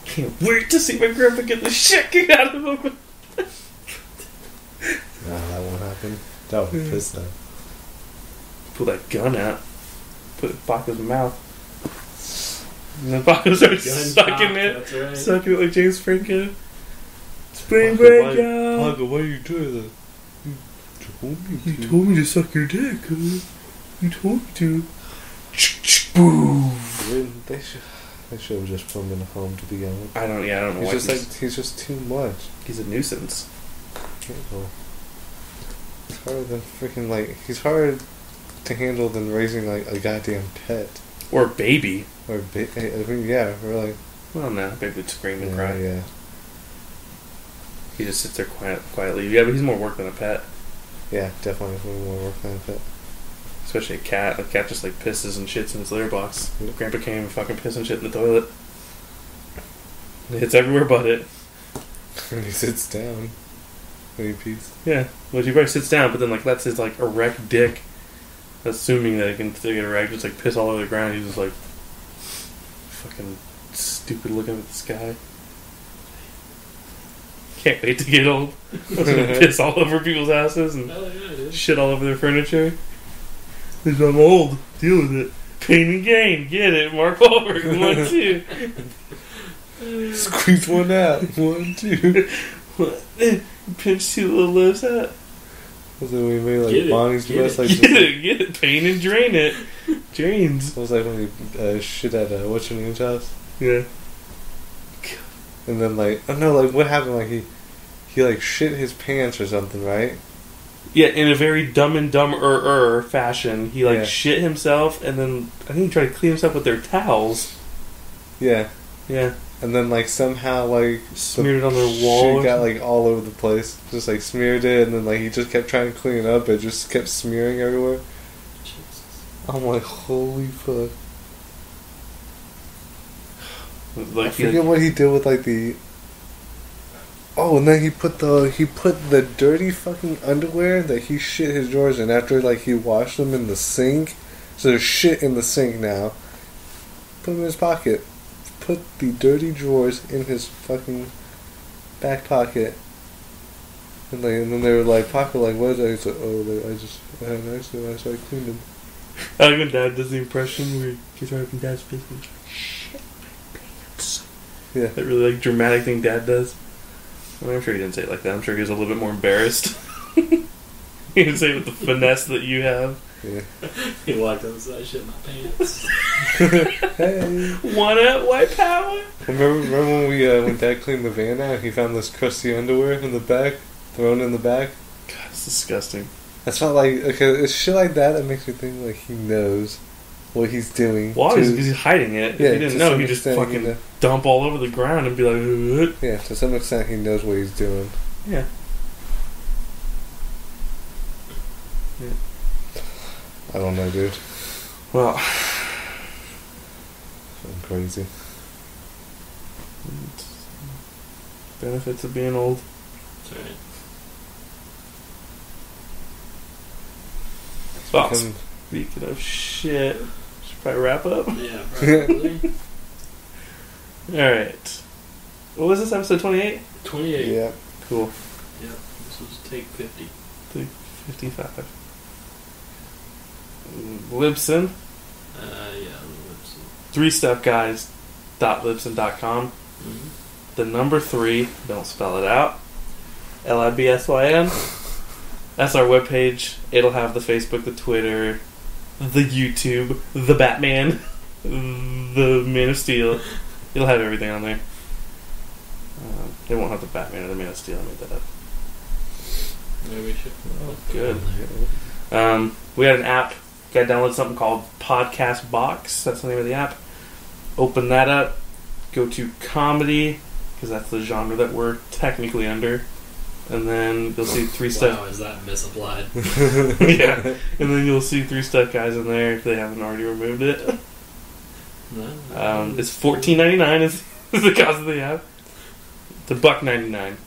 Can't wait to see my grandpa get the shit kicked out of him. No, that won't happen. That would piss though. Pull that gun out. Put it in Paco's mouth. And then Paco starts sucking it. Right. Sucking it like James Franco. Spring break, y'all. Paco, why are you doing that? You told me to suck your dick, huh? You told me to. Boom. They should have just put him in a home to begin with. I don't know why He's just too much. he's a nuisance. It's harder than freaking like he's harder to handle than raising like a goddamn pet Or baby. or I mean, yeah, really. Well, no, baby would scream and cry. Yeah. He just sits there quietly. Yeah, but he's more work than a pet. Yeah, definitely way more work than a pet. Especially a cat. A cat just like pisses and shits in his litter box. Grandpa can't even fucking piss and shit in the toilet. It hits everywhere but it. And he sits down when he pees. Yeah. Well, he probably sits down, but then like lets his like erect dick, assuming that it can still get erect, just like piss all over the ground. He's just like fucking stupid looking at the sky. Can't wait to get old. I'm gonna piss all over people's asses and shit all over their furniture. Because I'm old. Deal with it. Pain and gain. Get it. Mark Wahlberg. 1, 2. Squeeze one out. 1, 2. Pinch 2 little lips out. Was it when we made like Get it, Bonnie's get dress? it. Like Get it. Pain and drain it. Drains. it was like when we shit at what's your name's house? Yeah. And then like oh no, like what happened? Like he like shit his pants or something, right? Yeah, in a very Dumb and Dumber fashion, he like Yeah. shit himself, and then I think he tried to clean himself with their towels. Yeah. Yeah. And then like somehow like Smeared it on their wall. shit got like all over the place. Just like smeared it, and then like he just kept trying to clean it up, but it just kept smearing everywhere. I'm like, holy fuck! Like, I forget what he did with like the. Oh, and then he put the dirty fucking underwear that he shit his drawers in after like he washed them in the sink. So there's shit in the sink now. Put them in his pocket. Put the dirty drawers in his fucking back pocket. And then they were like, Pocket, like, what is that? He's like, oh, like, I had an accident, so I cleaned them. I like when Dad does the impression where he gets right up in Dad's face and he's like, shit my pants. Yeah. That really like dramatic thing Dad does. I mean, I'm sure he didn't say it like that. I'm sure he was a little bit more embarrassed. He didn't say it with the finesse that you have. Yeah. He walked outside, shit in my pants. Hey. White power? Remember when Dad cleaned the van out, he found this crusty underwear in the back, thrown in the back? God, it's disgusting. That's not like, okay, it's shit like that makes me think like he knows what he's doing. Well, because he's hiding it. Yeah, if he didn't know, he'd just fucking dump all over the ground and be like, ugh. Yeah, to some extent he knows what he's doing. Yeah. I don't know, dude. Well, I'm crazy. Benefits of being old. That's right. Well, speaking of shit, should probably wrap up. Yeah, probably. Alright. What was this, episode 28? 28. Yeah. Cool. Yep. This was take 50. Take 55. Libsyn. Yeah, Libsyn. 3stepguys.libsyn.com. Mm-hmm. The number 3, don't spell it out. Libsyn. That's our webpage. It'll have the Facebook, the Twitter, the YouTube, the Batman, the Man of Steel. It'll have everything on there. They won't have the Batman or the Man of Steel. I made that up. Maybe we should. Oh, good. We had an app. You gotta download something called Podcast Box. That's the name of the app. Open that up. Go to comedy, because that's the genre that we're technically under. And then you'll see 3-step. Wow, is that misapplied? Yeah. And then you'll see 3-step guys in there if they haven't already removed it. No. It's $14.99 is the cost of the app. It's $1.99.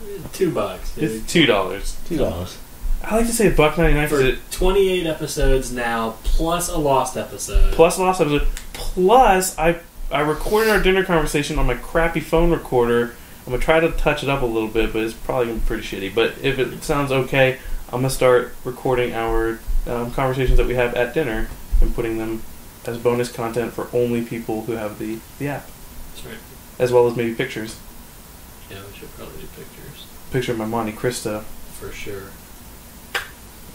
$2. Dude. It's $2. $2. I like to say $1.99 for 28 episodes now, plus a lost episode. Plus a lost episode. Plus, I recorded our dinner conversation on my crappy phone recorder. I'm going to try to touch it up a little bit, but it's probably going to be pretty shitty. But if it sounds okay, I'm going to start recording our conversations that we have at dinner and putting them as bonus content for only people who have the app. That's right. As well as maybe pictures. Yeah, we should probably do pictures. Picture of my Monte Cristo. For sure.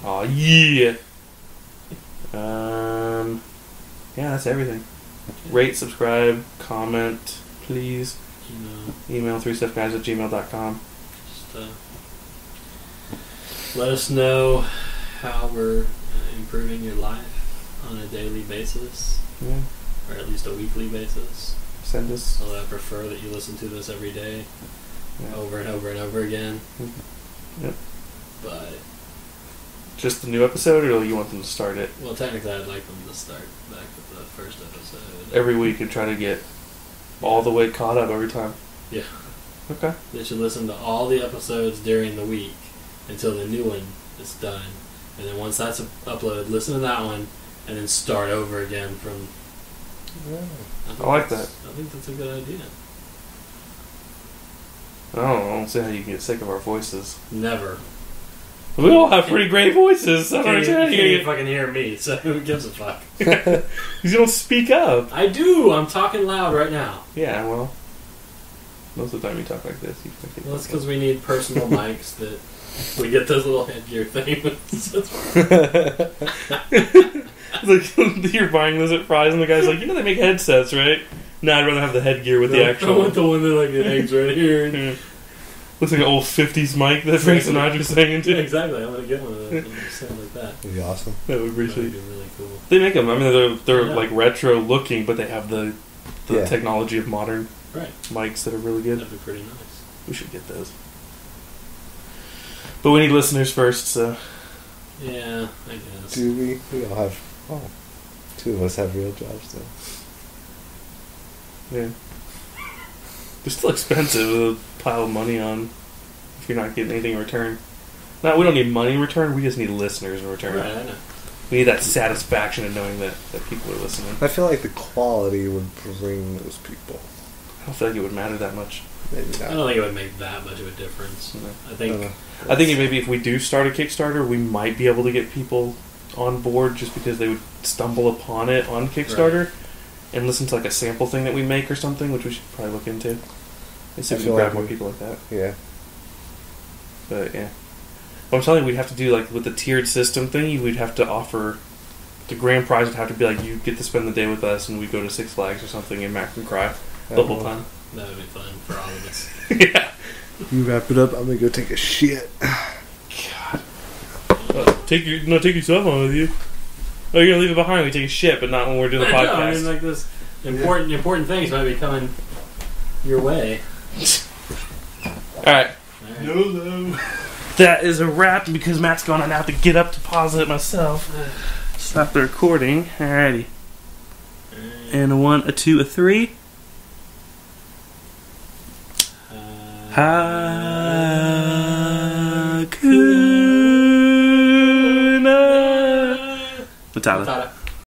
Aw, yeah! Yeah, that's everything. Rate, subscribe, comment, please. Email 3stepguys@gmail.com. Just let us know how we're improving your life on a daily basis. Yeah. Or at least a weekly basis. Send us. Although I prefer that you listen to this every day. Yeah. Over and over and over again. Yep. But just the new episode, or you want them to start it? Well, technically I'd like them to start back with the first episode. Every week and try to get all the way caught up every time. Yeah. Okay. They should listen to all the episodes during the week until the new one is done. And then once that's uploaded, listen to that one and then start over again from... I like that. I think that's a good idea. I don't see how you can get sick of our voices. Never. We all have pretty great voices. I don't You understand how can't you even get... fucking hear me, so who gives a fuck? You don't speak up. I do! I'm talking loud right now. Yeah, well... Most of the time you talk like this. Well, that's because we need personal mics that we get those little headgear things. It's like you're buying those at Fry's and the guy's like, they make headsets, right? No, I'd rather have the headgear with the actual... I want the one that like it hangs right here. Yeah. Looks like an old 50s mic that Frank Sinatra's singing to. Yeah, exactly. I'm going to get one of those and sound like that. That'd be awesome. That would be That would be really cool. They make them. I mean, they're like retro looking, but they have the technology of modern mics that are really good. That'd be pretty nice. We should get those. But we need listeners first, so... Yeah, I guess. Do we? We all have... Oh, 2 of us have real jobs, though. Yeah. They're still expensive with a pile of money on if you're not getting anything in return. No, we don't need money in return, we just need listeners in return. Right, I know. We need that satisfaction of knowing that people are listening. I feel like the quality would bring those people. I don't feel like it would matter that much. Maybe not. I don't think it would make that much of a difference. No. I think Maybe if we do start a Kickstarter, we might be able to get people on board just because they would stumble upon it on Kickstarter and listen to like a sample thing that we make or something, which we should probably look into. And see if we can grab more people like that. Yeah. But yeah. But I'm telling you, we'd have to do like with the tiered system thing, we'd have to offer the grand prize would have to be like you get to spend the day with us and we go to Six Flags or something and Mac and cry the whole time. that would be fun for all of us. Yeah. You wrap it up, I'm gonna go take a shit. God. Take your cell phone with you. Oh, you're gonna leave it behind when we take a shit, but not when we're doing the podcast. No, I mean, like this important things might be coming your way. Alright. YOLO. That is a wrap because Matt's gonna have to get up to pause it myself. Stop the recording. Alrighty. And a 1, a 2, a 3. Hakuna Matata.